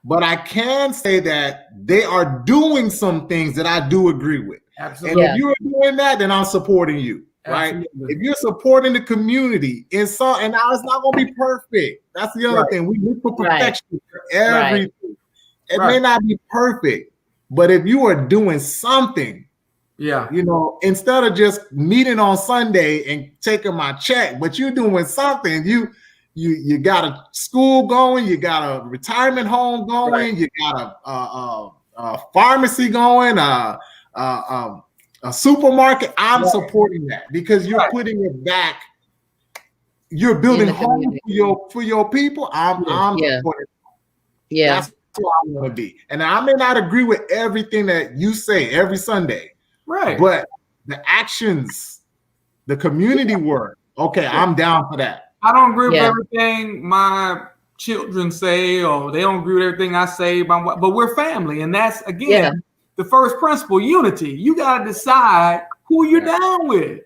but I can say that they are doing some things that I do agree with. Absolutely. And if you're doing that, then I'm supporting you. Right? Absolutely. If you're supporting the community and now it's not going to be perfect. That's the other thing. We look for perfection for everything. It may not be perfect, but if you are doing something, instead of just meeting on Sunday and taking my check, but you're doing something, you got a school going, you got a retirement home going, you got a pharmacy going, a supermarket. I'm supporting that because you're putting it back. You're building homes for your people. I'm supporting. That's who I want to be. And I may not agree with everything that you say every Sunday, but the actions, the community work. Okay, I'm down for that. I don't agree with everything my children say, or they don't agree with everything I say, but we're family, and that's again. The first principle, unity. You got to decide who you're down with.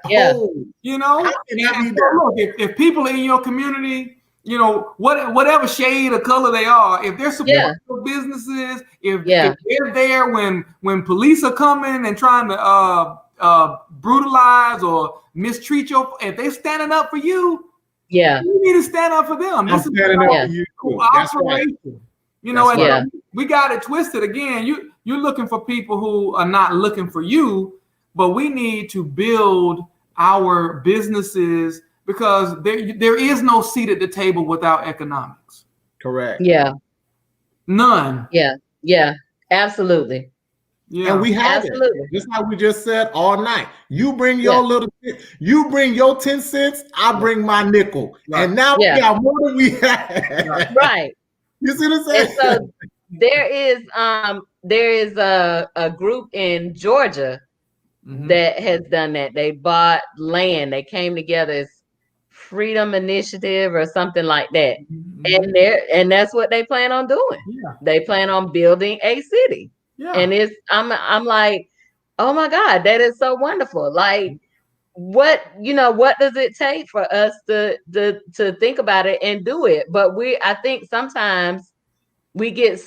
Yeah. And so, look, if people in your community, whatever shade or color they are, if they're supporting your businesses, if they're there when police are coming and trying to brutalize or mistreat if they're standing up for you, you need to stand up for them. This is cooperation. We got it twisted again. You're looking for people who are not looking for you, but we need to build our businesses because there is no seat at the table without economics. Correct. Yeah. None. Yeah. Yeah. Absolutely. Yeah. And we have it. Just like we just said all night. You bring your you bring your 10 cents, I bring my nickel. Right. And now we got more than we had. Right. You see what I'm saying? And so there is a group in Georgia that has done that. They bought land. They came together as Freedom Initiative or something like that. And that's what they plan on doing. Yeah. They plan on building a city. Yeah. And I'm like, oh my God, that is so wonderful. Like what does it take for us to think about it and do it? But I think sometimes we get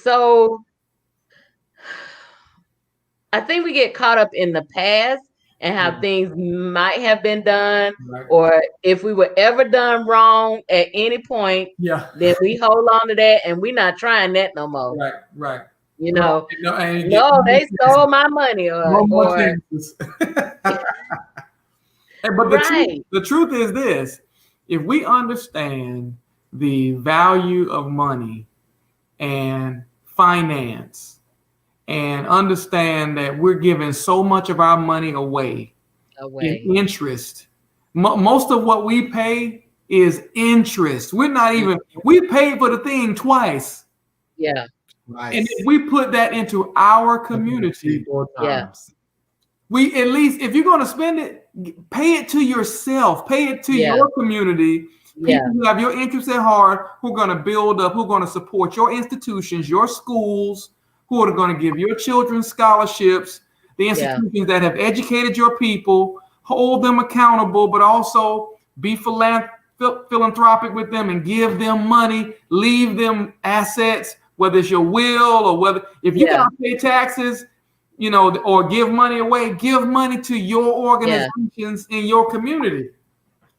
caught up in the past and how things might have been done, or if we were ever done wrong at any point, then we hold on to that and we're not trying that no more. Right. They stole my money but the truth is this: if we understand the value of money and finance, and understand that we're giving so much of our money away. In interest. Most of what we pay is interest. We're not even, we paid for the thing twice. Yeah. Nice. And if we put that into our community, we at least, if you're going to spend it, pay it to yourself, pay it to your community. People who have your interests at heart, who are going to build up, who are going to support your institutions, your schools, who are going to give your children scholarships, the institutions that have educated your people, hold them accountable, but also be philanthropic with them and give them money, leave them assets, whether it's your will or whether, if you got to pay taxes, or give money away, give money to your organizations in your community.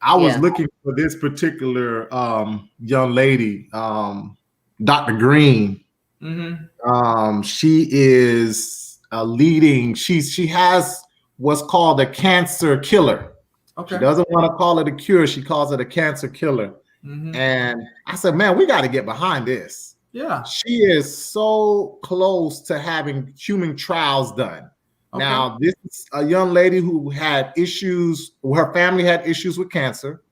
I was looking for this particular young lady, Dr. Green. She is leading. She has what's called a cancer killer. Okay. She doesn't want to call it a cure. She calls it a cancer killer. And I said, man, we got to get behind this. Yeah. She is so close to having human trials done. Okay. Now, this is a young lady who had issues. Her family had issues with cancer.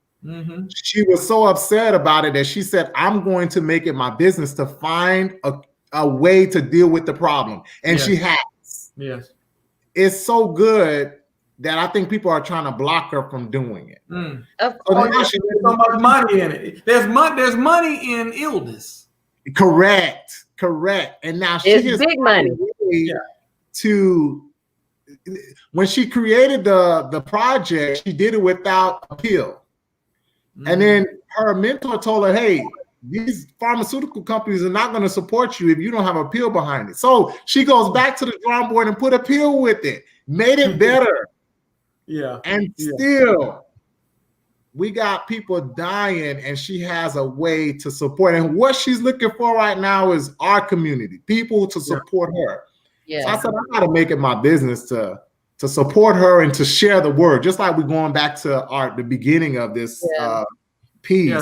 She was so upset about it that she said, I'm going to make it my business to find a way to deal with the problem. And she has. Yes. It's so good that I think people are trying to block her from doing it. There's so much money in it. There's money in illness. Correct. And now she has big money to. When she created the project, she did it without appeal. And then her mentor told her, hey, these pharmaceutical companies are not going to support you if you don't have a pill behind it. So she goes back to the drawing board and put a pill with it, made it better. Yeah. And still, we got people dying, and she has a way to support. And what she's looking for right now is our community, people to support her. Yeah. So I said, I got to make it my business to support her and to share the word, just like we're going back to the beginning of this piece. Yeah,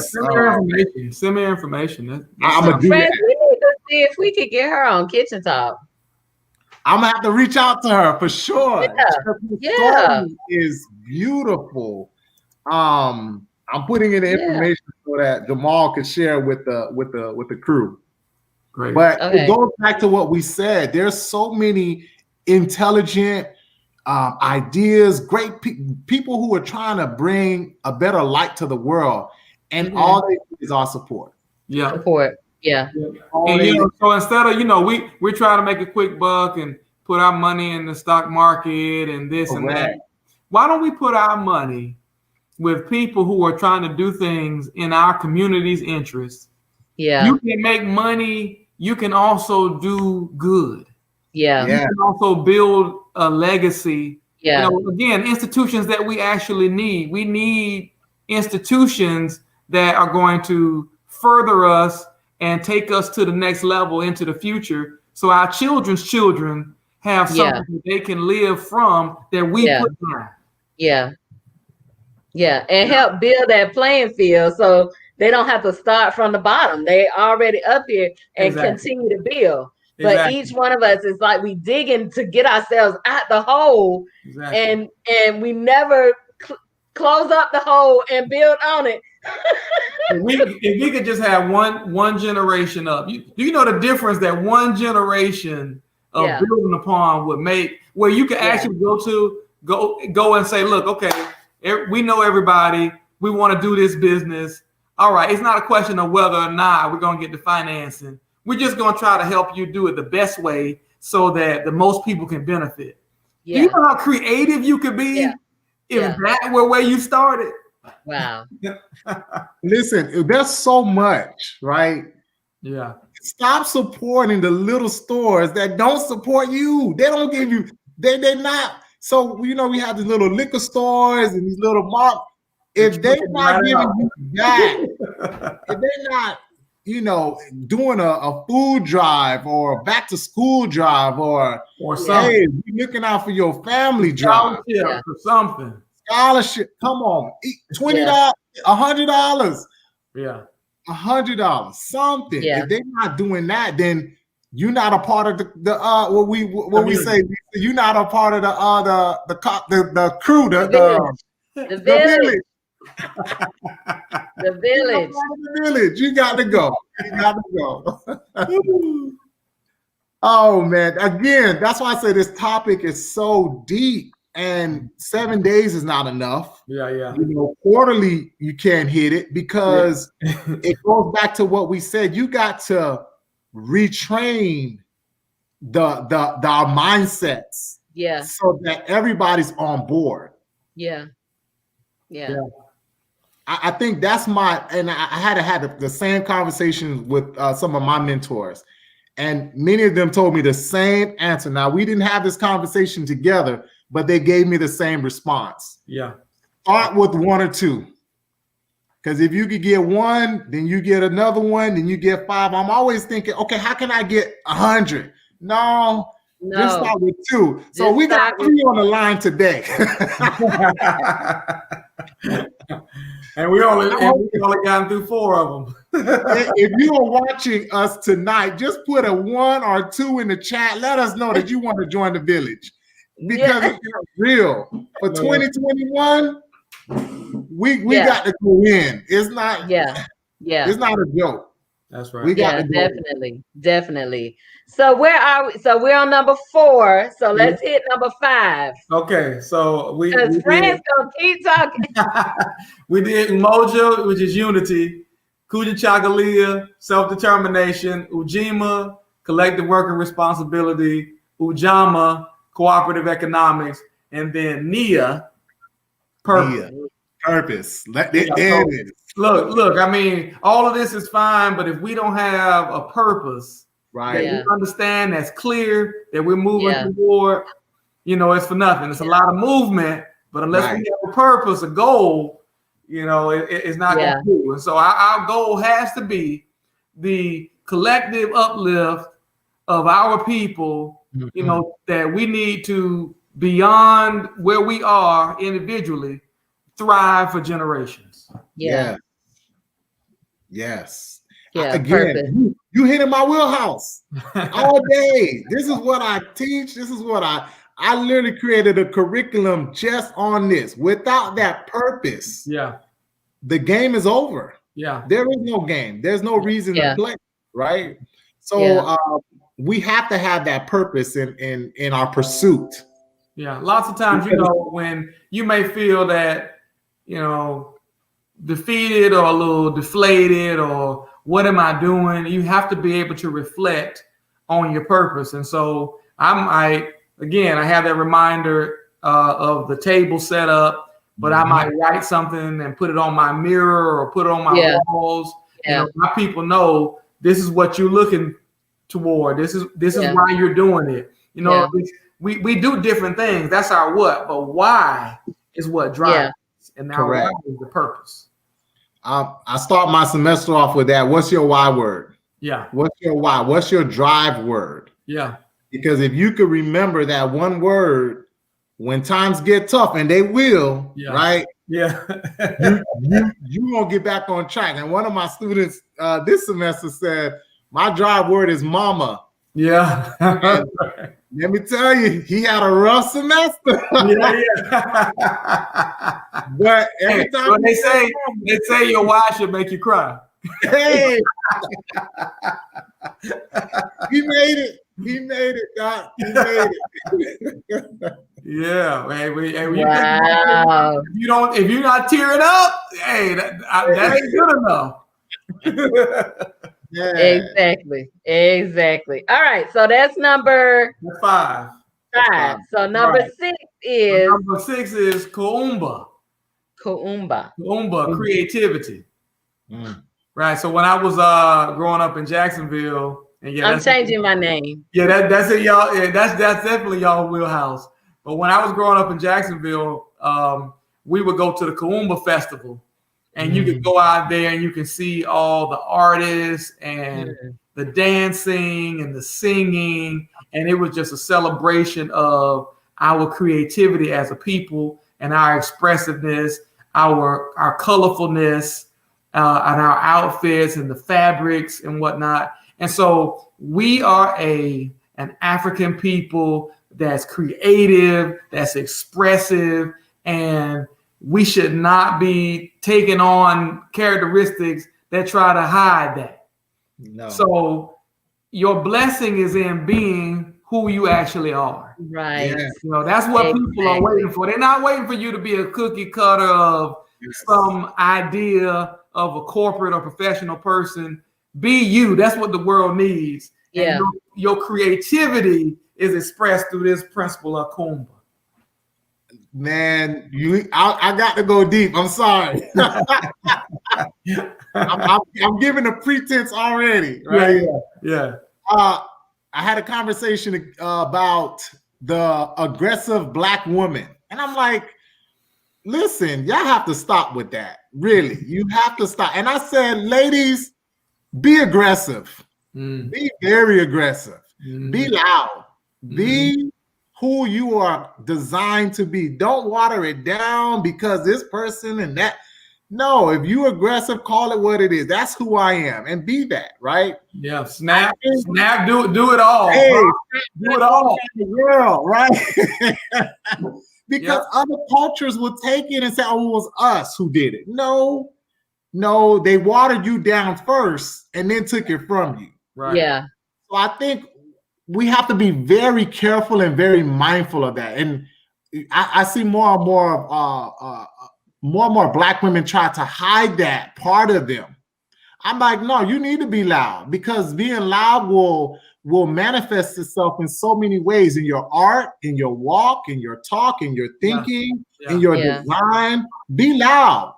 send me information. I'm gonna do that. We need to see if we could get her on Kitchen Talk. I'm gonna have to reach out to her for sure. Yeah. Story is beautiful. I'm putting in the information so that Jamal can share with the crew. Great. But it goes back to what we said. There's so many intelligent ideas, great people who are trying to bring a better light to the world, and all they need is our support. Yeah, support. Yeah. And so instead of we're trying to make a quick buck and put our money in the stock market and this and that, why don't we put our money with people who are trying to do things in our community's interest? Yeah. You can make money. You can also do good. Yeah. You can also build a legacy. Yeah. Again, institutions that we actually need. We need institutions that are going to further us and take us to the next level into the future, so our children's children have something that they can live from that we put down. Yeah. Yeah. And help build that playing field so they don't have to start from the bottom. They already up here and continue to build. But each one of us is like we digging to get ourselves out the hole, and we never close up the hole and build on it. If we could just have one generation up, you know the difference that one generation of building upon would make, where you can actually go and say, look, okay, we know everybody, we want to do this business. All right, it's not a question of whether or not we're going to get the financing. We're just going to try to help you do it the best way so that the most people can benefit. Yeah. Do you know how creative you could be if that were where you started? Wow. Listen, there's so much, right? Yeah. Stop supporting the little stores that don't support you. They don't give you, they're not. So, we have these little liquor stores and these little markets. If they're not giving you back, if they're not, doing a food drive or a back to school drive or something, hey, you're looking out for your family drive or something. Scholarship, come on, $20, $100, $100, something. If they're not doing that, then you're not a part of what we say. You're not a part of the crew, the village. The village. The village. You got to go. You got to go. Oh man! Again, that's why I say this topic is so deep, and 7 days is not enough. Yeah. Quarterly you can't hit it because it goes back to what we said. You got to retrain our mindsets. Yeah. So that everybody's on board. Yeah. I think that's and I had the same conversation with some of my mentors, and many of them told me the same answer. Now, we didn't have this conversation together, but they gave me the same response. Yeah. Start with one or two. Because if you could get one, then you get another one, then you get 5. I'm always thinking, okay, how can I get 100? No. Just start with 2. So we got 3 on the line today. And we only gotten through 4 of them. If you are watching us tonight, just put a 1 or 2 in the chat. Let us know that you want to join the village, because it's real. For 2021, we got to go in. It's not. It's not a joke. That's right. We got to go definitely. So where are we? So we're on number 4. So let's hit number 5. Okay, so we friends gonna keep talking. We did Umoja, which is unity, Kujichagulia, self-determination, Ujima, collective working responsibility, Ujama, cooperative economics, and then Nia, purpose. Purpose. There it is. Look. I mean, all of this is fine, but if we don't have a purpose, Right. that we understand, that's clear, that we're moving toward, it's for nothing. It's a lot of movement, but unless we have a purpose, a goal, it's not going to do. And so our goal has to be the collective uplift of our people, that we need to, beyond where we are individually, thrive for generations. Yeah. Yes. Yeah. Again, you hit in my wheelhouse all day. This is what I teach. This is what I literally created a curriculum just on this. Without that purpose, the game is over. Yeah. There is no game. There's no reason to play, right? So we have to have that purpose in our pursuit. Yeah. Lots of times, when you may feel that, defeated or a little deflated, or what am I doing? You have to be able to reflect on your purpose. And so I have that reminder of the table set up, but I might write something and put it on my mirror or put it on my walls. My people know this is what you're looking toward. This is why you're doing it. We do different things. That's our what, but why is what drives. And now why is the purpose. I start my semester off with that. What's your why word? Yeah. What's your why? What's your drive word? Yeah. Because if you could remember that one word when times get tough, and they will, right? Yeah. you gonna get back on track. And one of my students this semester said, my drive word is mama. Yeah. Let me tell you, he had a rough semester. But every time they say your why should make you cry. Hey, he made it. He made it, Doc. He made it. Yeah, man. Wow. If you're not tearing up, hey, that ain't good enough. Exactly. All right, so that's number 5. So number 6 is Kwanzaa. Kwanzaa, creativity. Right. So when I was growing up in Jacksonville, and I'm changing my name. Yeah, that's it, y'all. Yeah, that's definitely y'all wheelhouse. But when I was growing up in Jacksonville, we would go to the Kwanzaa festival. And you could go out there and you can see all the artists and the dancing and the singing. And it was just a celebration of our creativity as a people and our expressiveness, our colorfulness, and our outfits and the fabrics and whatnot. And so we are an African people that's creative, that's expressive, and we should not be taking on characteristics that try to hide that. No. So your blessing is in being who you actually are. Right. Yeah. That's what people are waiting for. They're not waiting for you to be a cookie cutter of some idea of a corporate or professional person. Be you. That's what the world needs. Yeah. And your creativity is expressed through this principle of Kwanzaa. Man, I got to go deep. I'm sorry. I'm giving a pretense already, right? Yeah. I had a conversation about the aggressive Black woman, and I'm like, listen, y'all have to stop with that. Really, you have to stop. And I said, ladies, be aggressive. Be very aggressive. Be loud. Be who you are designed to be. Don't water it down because this person and that. No, if you aggressive, call it what it is. That's who I am, and be that, right? Yeah, snap, do it all. Hey, do it all, girl, right? Because other cultures will take it and say, "Oh, it was us who did it." No, they watered you down first and then took it from you. Right. Yeah. So I think we have to be very careful and very mindful of that. And I see more and more Black women try to hide that part of them. I'm like, no, you need to be loud, because being loud will manifest itself in so many ways, in your art, in your walk, in your talk, in your thinking, in your design. Be loud.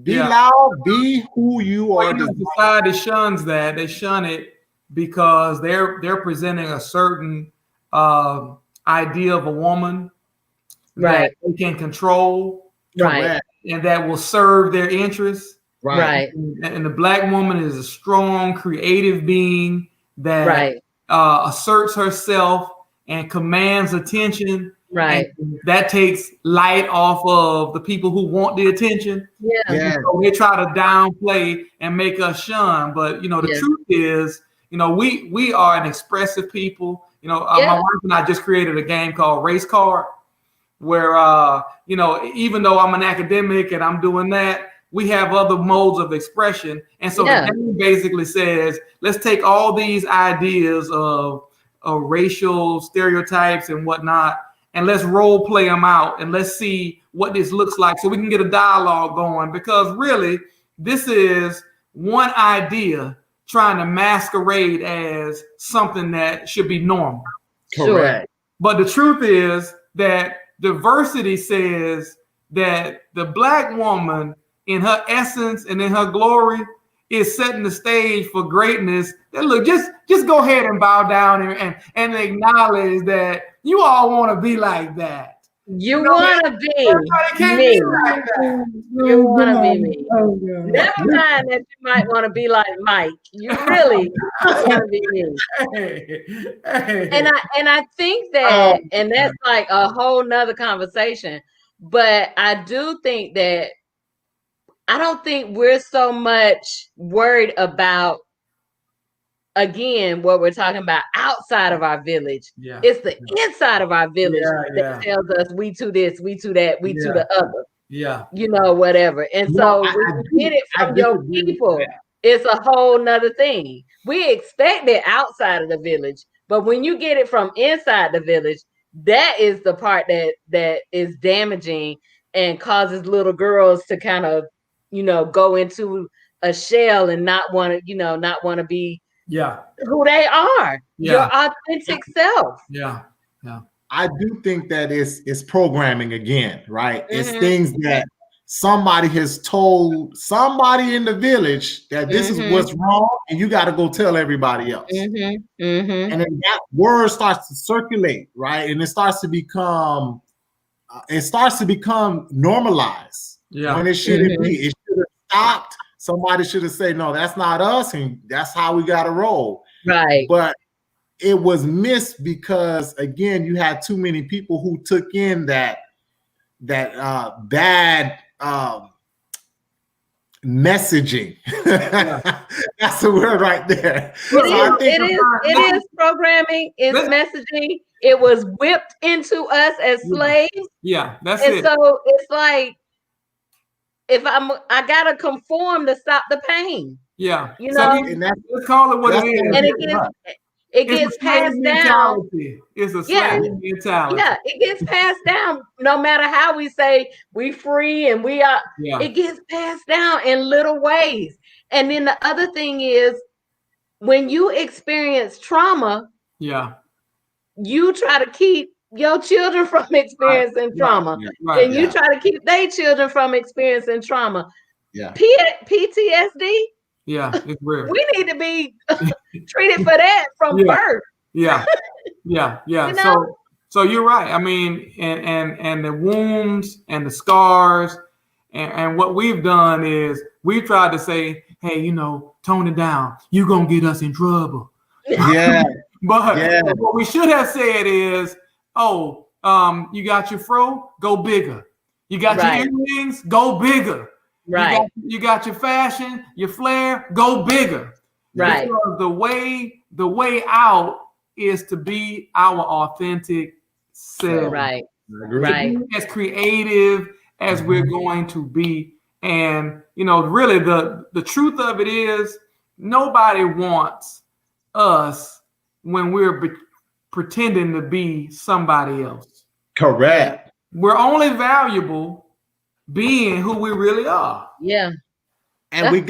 Be loud, be who you are. Society shuns that. They shun it because they're presenting a certain idea of a woman that they can control, right, and that will serve their interests. right. And the Black woman is a strong, creative being that asserts herself and commands attention. Right. And that takes light off of the people who want the attention. Yeah. So they try to downplay and make us shun. But the truth is, we are an expressive people. My wife and I just created a game called Race Card, where even though I'm an academic and I'm doing that, we have other modes of expression. And so the game basically says, let's take all these ideas of racial stereotypes and whatnot, and let's role play them out, and let's see what this looks like so we can get a dialogue going. Because really, this is one idea trying to masquerade as something that should be normal. Correct. But the truth is that diversity says that the Black woman in her essence and in her glory is setting the stage for greatness. That look, just go ahead and bow down and acknowledge that you all want to be like that. You want to be me. Like that. You want to be me. Never mind that you might want to be like Mike. You really want to be me. And I think that, and that's like a whole nother conversation. But I do think that I don't think we're so much worried about, again, what we're talking about outside of our village. Yeah. It's the inside of our village that tells us we to this, we to that, we to the other. Yeah. Whatever. And so when you get it from your people, it's a whole nother thing. We expect it outside of the village, but when you get it from inside the village, that is the part that is damaging and causes little girls to kind of go into a shell and not want to be who they are, your authentic self. I do think that it's programming again, right? It's things that somebody has told somebody in the village that this is what's wrong, and you got to go tell everybody else. And then that word starts to circulate, right? And it starts to become normalized when it shouldn't be. It should have stopped. Somebody should have said, no, that's not us, and that's how we got to roll. Right. But it was missed because, again, you had too many people who took in that bad messaging. That's the word right there. It is programming. It's messaging. It was whipped into us as slaves. Yeah, that's it. And so it's like, if I gotta conform to stop the pain. Yeah. Let's call it what it is. And it gets passed down. It's a slave mentality. Yeah, it gets passed down. No matter how we say we free and we are, it gets passed down in little ways. And then the other thing is, when you experience trauma, you try to keep your children from experiencing trauma, and you try to keep their children from experiencing trauma. PTSD. Yeah, it's real. We need to be treated for that from birth. So you're right. I mean, and the wounds and the scars, and what we've done is we've tried to say, hey, tone it down. You're gonna get us in trouble. But what we should have said is, you got your fro, go bigger. You got your earrings, go bigger. Right. You got your fashion, your flair, go bigger. Right. Because the way out is to be our authentic self. Right. Right. As creative as we're going to be. And really the truth of it is, nobody wants us when we're pretending to be somebody else. Correct. We're only valuable being who we really are. Yeah. And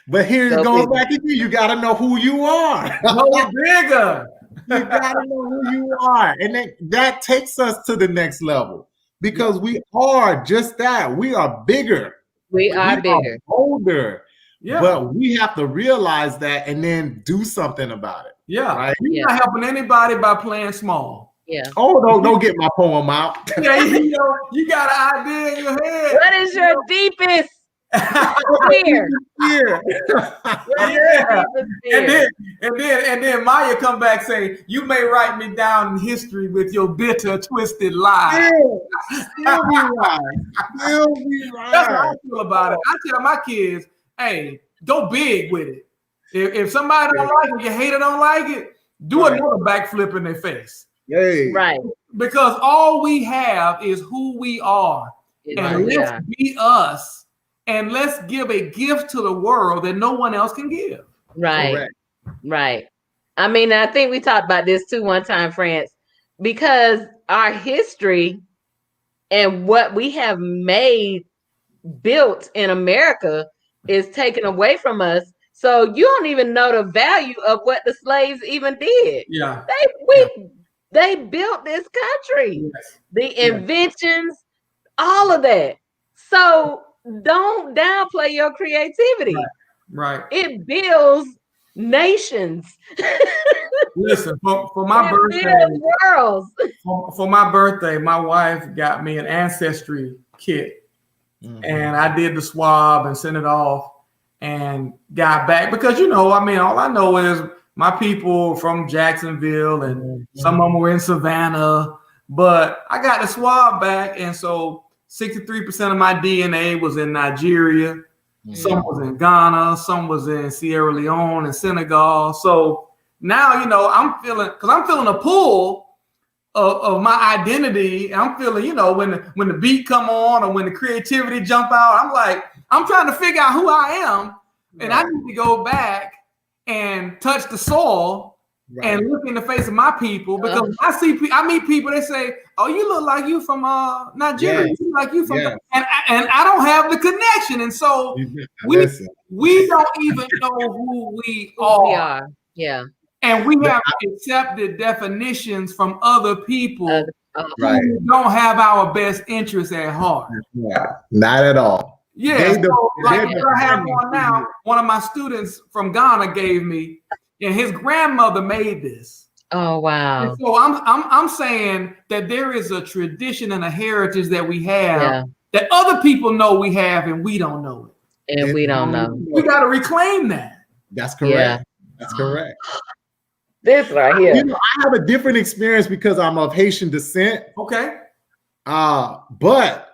but here it goes back again. You got to know who you are. Go bigger. You got to know who you are. And that takes us to the next level, because we are just that. We are bigger. We are bigger. Older. Yeah. But we have to realize that and then do something about it. Yeah. Right? You're not helping anybody by playing small. Yeah. Oh, no, don't get my poem out. Yeah, you got an idea in your head. What is your deepest fear? Yeah. What is your deepest fear? And then Maya come back saying, "You may write me down in history with your bitter, twisted lies." Still be right. Still be right. That's how I feel about it. I tell my kids, "Hey, go big with it. If somebody don't like it, your hater don't like it, do another backflip in their face." Hey. Right. Because all we have is who we are. And let's be us. And let's give a gift to the world that no one else can give. Right. Correct. Right. I mean, I think we talked about this too one time, France, because our history and what we have built in America is taken away from us. So you don't even know the value of what the slaves even did. Yeah. They built this country. Yes. The inventions, all of that. So don't downplay your creativity. Right. It builds nations. Listen, for my birthday, worlds. For my birthday, my wife got me an ancestry kit, and I did the swab and sent it off, and got back because all I know is my people from Jacksonville, and some of them were in Savannah, but I got the swab back, and so 63% of my DNA was in Nigeria. Some was in Ghana, some was in Sierra Leone and Senegal. So now, I'm feeling a pull of my identity. I'm feeling, when the beat come on or when the creativity jump out, I'm trying to figure out who I am. And I need to go back and touch the soil and look in the face of my people, because I meet people, they say, "Oh, you look like you from Nigeria. You look like you from," and I don't have the connection, and so we don't even know who we are. Yeah, and we have accepted definitions from other people who don't have our best interests at heart. Not at all. Yeah, so like I have one now. One of my students from Ghana gave me. And his grandmother made this. Oh wow! And so I'm saying that there is a tradition and a heritage that we have that other people know we have, and we don't know it. And we don't know. We got to reclaim that. That's correct. Yeah. That's correct. This right here. I have a different experience because I'm of Haitian descent. Okay. But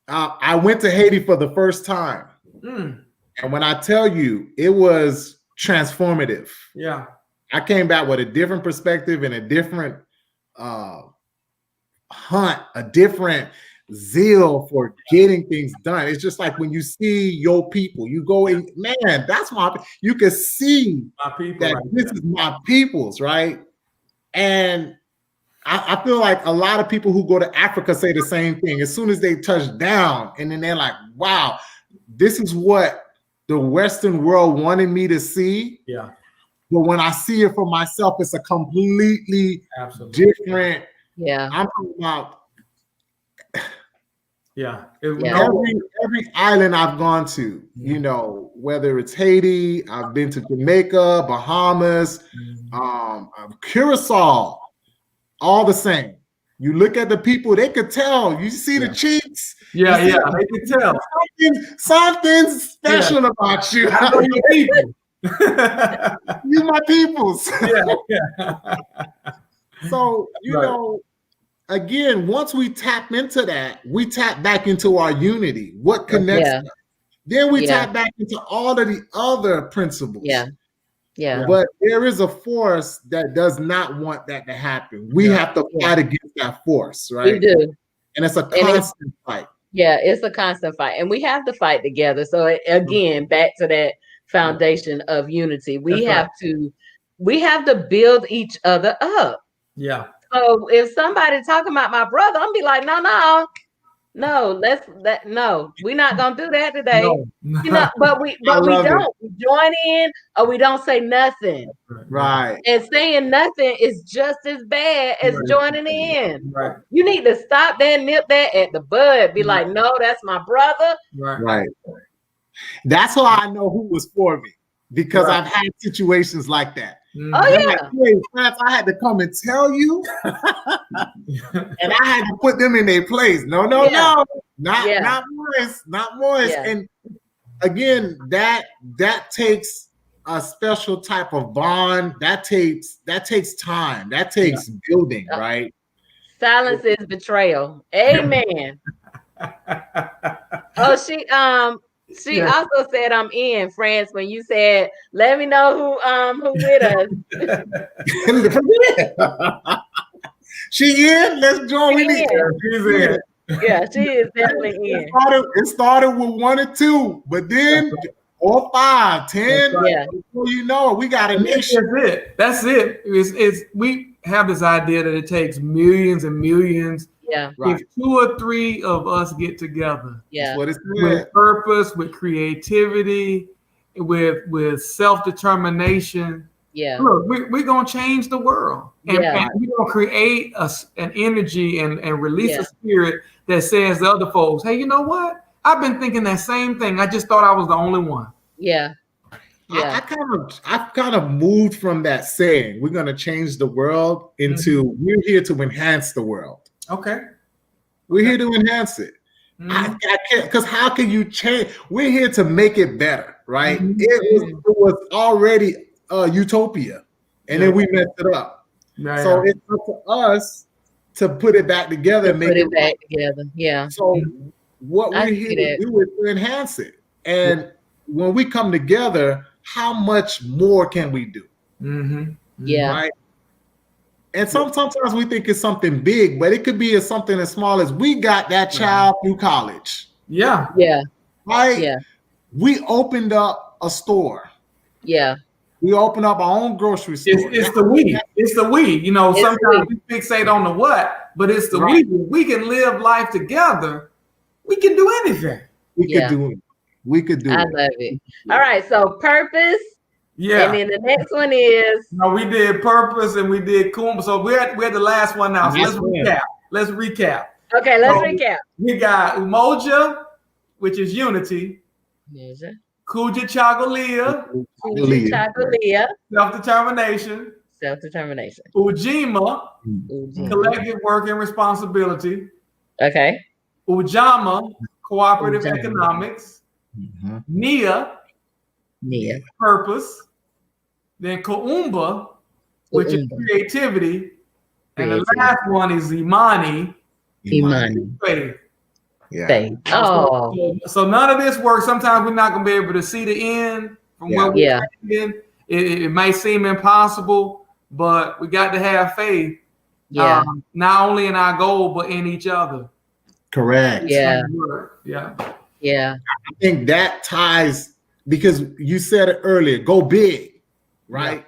I went to Haiti for the first time, and when I tell you, it was transformative. Yeah. I came back with a different perspective and a different hunt, a different zeal for getting things done. It's just like when you see your people, you go in, man, that's you can see my people, that this is my people's, right? And I feel like a lot of people who go to Africa say the same thing. As soon as they touch down, and then they're like, wow, this is what the Western world wanted me to see. Yeah. But when I see it for myself, it's a completely different. Yeah. I'm talking about. Every island I've gone to, whether it's Haiti, I've been to Jamaica, Bahamas, Curacao, all the same. You look at the people, they could tell. You see the cheeks. Yeah, they can tell. Something special about you. I know your people. You my peoples. Yeah. So, again, once we tap into that, we tap back into our unity. What connects us? Then we tap back into all of the other principles. Yeah. But there is a force that does not want that to happen. We have to fight against that force, right? We do. And it's a constant fight. Yeah, it's a constant fight. And we have to fight together. So again, back to that foundation of unity. We have to build each other up. Yeah. So if somebody talking about my brother, I'm be like, no, No, no, we're not gonna do that today. No. You know, but we don't join in or we don't say nothing. Right. And saying nothing is just as bad as joining in. Right. You need to stop that, nip that at the bud. Be like, no, that's my brother. Right. That's how I know who was for me, because I've had situations like that. Oh yeah. Like, hey, France, I had to come and tell you, and I had to put them in their place. No, not Morris. Yeah. And again, that takes a special type of bond. That takes time. That takes building, right? Silence is betrayal. Amen. Oh, she also said I'm in, France, when you said, let me know who with us. She in? Let's join. We need her. She's in. Yeah, she is definitely in. It started with 1 or 2, but then 4, 5, 10. Yeah. Before you know it, we got a nation. That's it. It's we have this idea that it takes millions and millions. Yeah. If 2 or 3 of us get together, Yeah, What is with purpose, with creativity, with self-determination, look, we're gonna change the world, and we're gonna create an energy and release a spirit that says to other folks, hey, you know what? I've been thinking that same thing. I just thought I was the only one. Yeah. I've kind of moved from that saying we're gonna change the world into we're here to enhance the world. Okay. We're here to enhance it. I can't, because how can you change? We're here to make it better, right? It was already a utopia, and then we messed it up. So it's up to us to put it back together and make it back together. Yeah. So what we're here to do is to enhance it. And when we come together, how much more can we do? Yeah. Right. And sometimes we think it's something big, but it could be something as small as we got that child through college. Yeah. Right? Yeah. We opened up a store. Yeah. We opened up our own grocery store. It's the we. It's the we. You know, sometimes we fixate on the what, but it's the we. We can live life together. We can do anything. We could do it. We could do it. I love it. All right. So purpose. Yeah. And then the next one is. No, we did purpose and we did Kumba. So we're at the last one now. So let's recap. Okay, let's recap. We got Umoja, which is unity. Kuja Chagalia. Self-determination. Ujima. Collective work and responsibility. Okay. Ujama. Cooperative economics. Nia. Purpose. Then Kuumba, which is creativity. And the last one is Imani. Faith. Yeah. So none of this works. Sometimes we're not going to be able to see the end from where we're in. It may seem impossible, but we got to have faith. Not only in our goal, but in each other. Correct. Yeah. I think that ties, because you said it earlier, go big, right?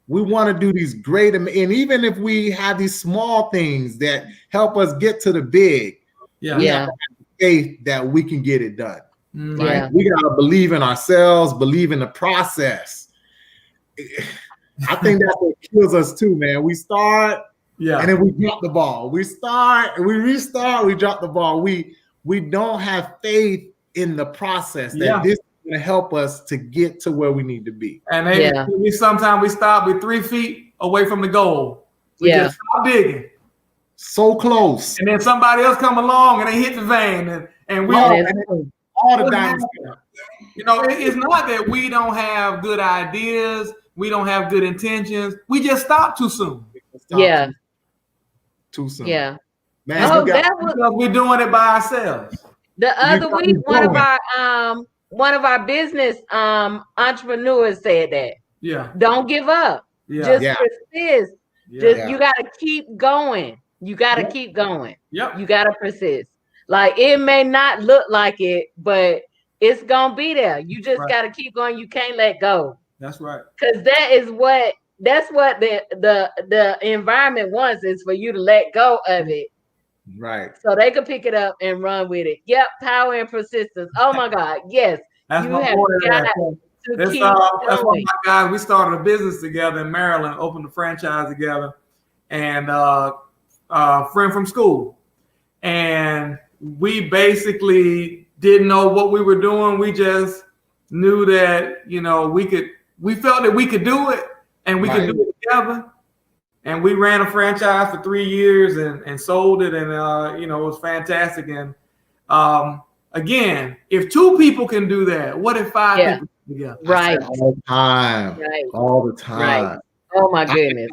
We want to do these great, and even if we have these small things that help us get to the big, we have to have faith that we can get it done. Right? We gotta believe in ourselves, believe in the process. I think that's what kills us too, man. We start, and then we drop the ball. We start, and we restart, we drop the ball. We don't have faith in the process that this is going to help us to get to where we need to be. And maybe sometimes we stop with 3 feet away from the goal. We just stop digging. So close. And then somebody else come along and they hit the vein, and we all the diamonds. You know, it's not that we don't have good ideas, we don't have good intentions. We just stop too soon. Too soon. Yeah. Man, because we're doing it by ourselves. The other week, one of our business entrepreneurs said that. Yeah. Don't give up. Just persist. You gotta keep going. You gotta keep going. Yep. You gotta persist. Like, it may not look like it, but it's gonna be there. You just gotta keep going. You can't let go. That's right. Because that's what the environment wants, is for you to let go of it Right. So they could pick it up and run with it. Yep, power and persistence. Oh my God, yes. That's You my have boy. got That's to keep that's one going. of my guys. We started a business together in Maryland, opened a franchise together, and friend from school. And we basically didn't know what we were doing. We just knew that, we felt that we could do it and we could do it together. And we ran a franchise for 3 years and sold it. And, it was fantastic. And again, if 2 people can do that, what if 5 people can together? Right. All the time. Right. All the time. Right. Oh my goodness.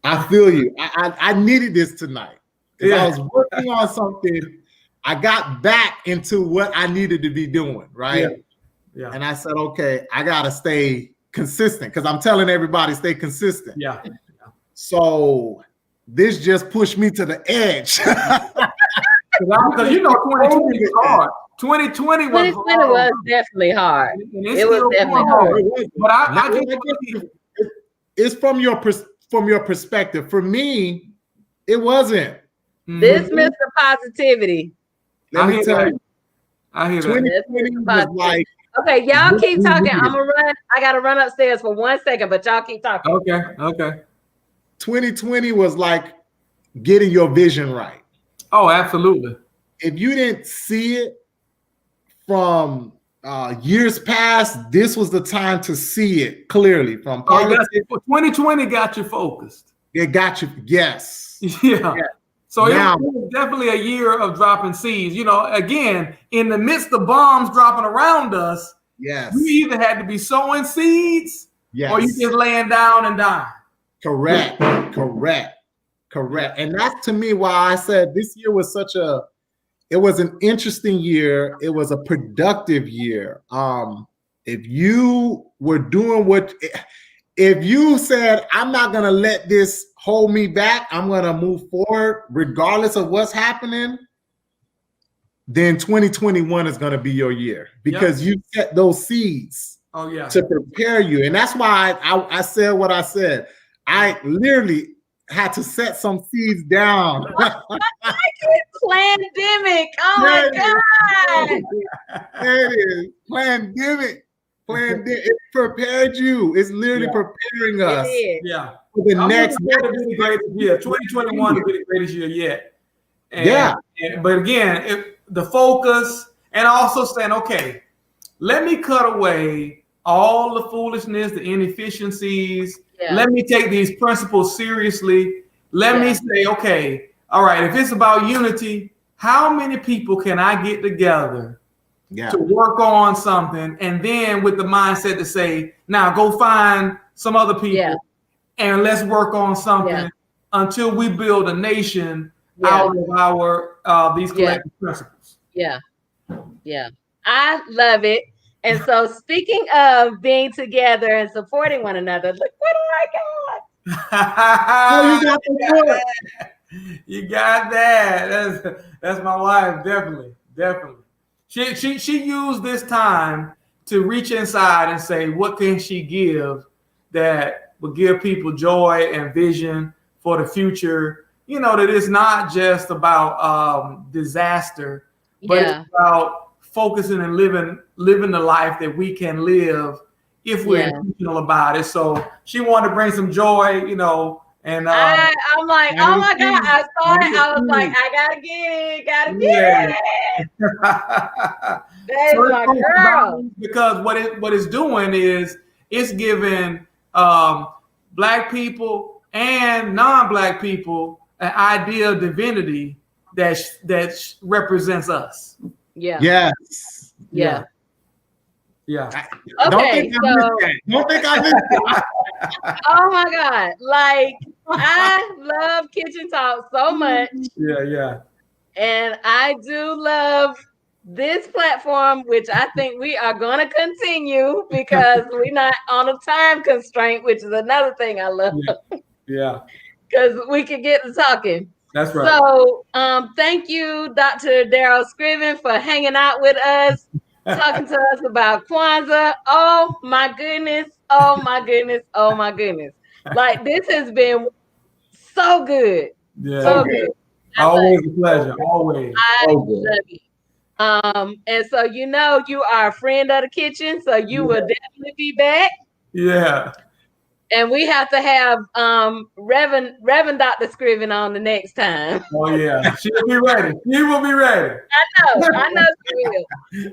I feel you. I needed this tonight. Because I was working on something. I got back into what I needed to be doing, right? Yeah. And I said, okay, I gotta stay consistent because I'm telling everybody stay consistent. Yeah. So this just pushed me to the edge. Because 2020 was hard. 2020 was hard. was definitely hard. It was definitely hard. But I it's from your perspective. For me, it wasn't. This Mr. Positivity. Let me tell you. I hear that. 2020 was like. Okay, y'all keep talking. I'm gonna run. I gotta run upstairs for 1 second, but y'all keep talking. Okay. 2020 was like getting your vision right. Oh, absolutely. If you didn't see it from years past, this was the time to see it clearly. From politics. 2020 got you focused. It got you. Yes. Yeah. So now, it was definitely a year of dropping seeds. Again, in the midst of bombs dropping around us, yes, you either had to be sowing seeds or you just laying down and dying. Correct. And that's to me why I said this year was it was an interesting year. It was a productive year. If you were doing if you said, I'm not going to let this hold me back, I'm going to move forward regardless of what's happening, then 2021 is going to be your year because you set those seeds to prepare you. And that's why I said what I said. I literally had to set some seeds down. Pandemic. Oh my God. It is. Pandemic. It prepared you. It's literally preparing us for the next year. 2021 will be the greatest year yet. But again, the focus and also saying, okay, let me cut away all the foolishness, the inefficiencies. Let me take these principles seriously. Let me say, okay, all right, if it's about unity, how many people can I get together to work on something, and then with the mindset to say, now go find some other people and let's work on something until we build a nation out of our these collective principles. Yeah. I love it. And so speaking of being together and supporting one another, look what I got. You got that. That's my wife, definitely. She used this time to reach inside and say, what can she give that will give people joy and vision for the future? That it's not just about disaster, but it's about focusing and living the life that we can live if we're intentional about it. So she wanted to bring some joy, and I'm like, oh my God, I saw it. I was like, I gotta get it. That's my girl. Because what it's doing is it's giving Black people and non-Black people an idea of divinity that represents us. Yeah. Yes. Yeah. Okay, don't think I missed that. Oh my God. Like, I love Kitchen Talk so much. Yeah. And I do love this platform, which I think we are going to continue because we're not on a time constraint, which is another thing I love. Yeah. Because we can get to talking. That's right. So thank you, Dr. Darryl Scriven, for hanging out with us, talking to us about Kwanzaa. Oh my goodness. Like, this has been so good. Yeah. So good. Always a pleasure. Always. I love you. And so you are a friend of the kitchen, so you will definitely be back. Yeah. And we have to have Reverend Dr. Scriven on the next time. Oh yeah, she'll be ready. She will be ready. I know she will.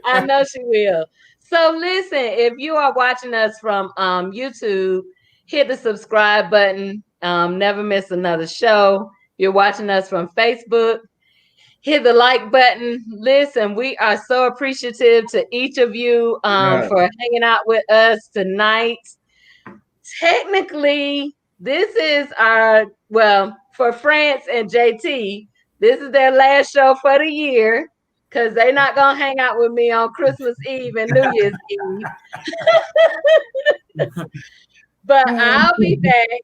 I know she will. So listen, if you are watching us from YouTube, hit the subscribe button. Never miss another show. You're watching us from Facebook, hit the like button. Listen, we are so appreciative to each of you for hanging out with us tonight. Technically, this is for France and JT, this is their last show for the year because they're not going to hang out with me on Christmas Eve and New Year's Eve. But I'll be back.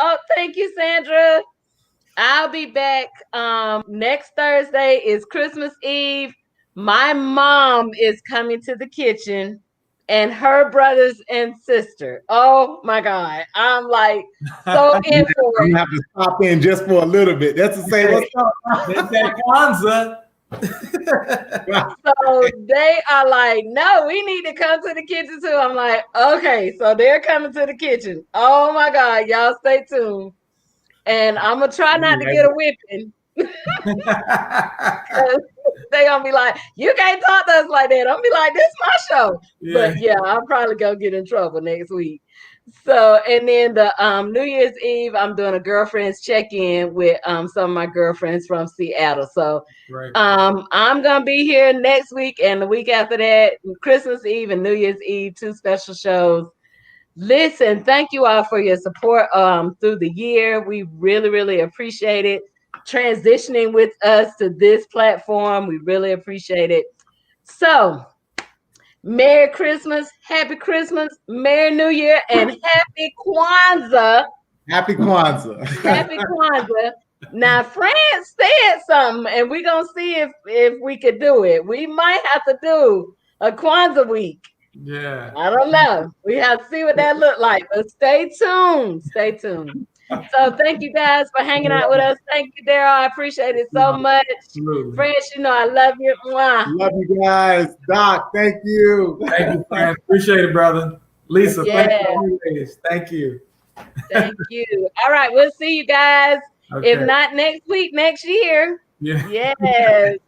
Oh, thank you, Sandra. I'll be back. Next Thursday is Christmas Eve. My mom is coming to the kitchen and her brothers and sister. Oh my God. I'm like so in for it. I'm gonna have to stop in just for a little bit. That's to say what's up. It's that Kwanzaa. So they are like, no, we need to come to the kitchen too. I'm like, okay, so they're coming to the kitchen. Oh my God, y'all stay tuned. And I'm gonna try not to get a whipping. They gonna be like, you can't talk to us like that. I'm be like, this is my show. Yeah. But yeah, I'm probably gonna get in trouble next week. So, and then the New Year's Eve, I'm doing a girlfriend's check-in with some of my girlfriends from Seattle. So I'm gonna be here next week and the week after that, Christmas Eve and New Year's Eve, 2 special shows. Listen, thank you all for your support through the year. We really, really appreciate it. Transitioning with us to this platform, we really appreciate it. So, Merry Christmas, Happy Christmas, Merry New Year, and Happy Kwanzaa. Happy Kwanzaa. Happy Kwanzaa. Now, France said something, and we're going to see if we could do it. We might have to do a Kwanzaa week. Yeah. I don't know. We have to see what that look like, but stay tuned. Stay tuned. So thank you guys for hanging out with us. Thank you, Darryl. I appreciate it so much. Absolutely. France, I love you. Mwah. Love you guys. Doc, thank you. Thank you, France. Appreciate it, brother. Lisa, Yeah. thank you. Thank you. All right, we'll see you guys. Okay. If not next week, next year. Yeah. Yes.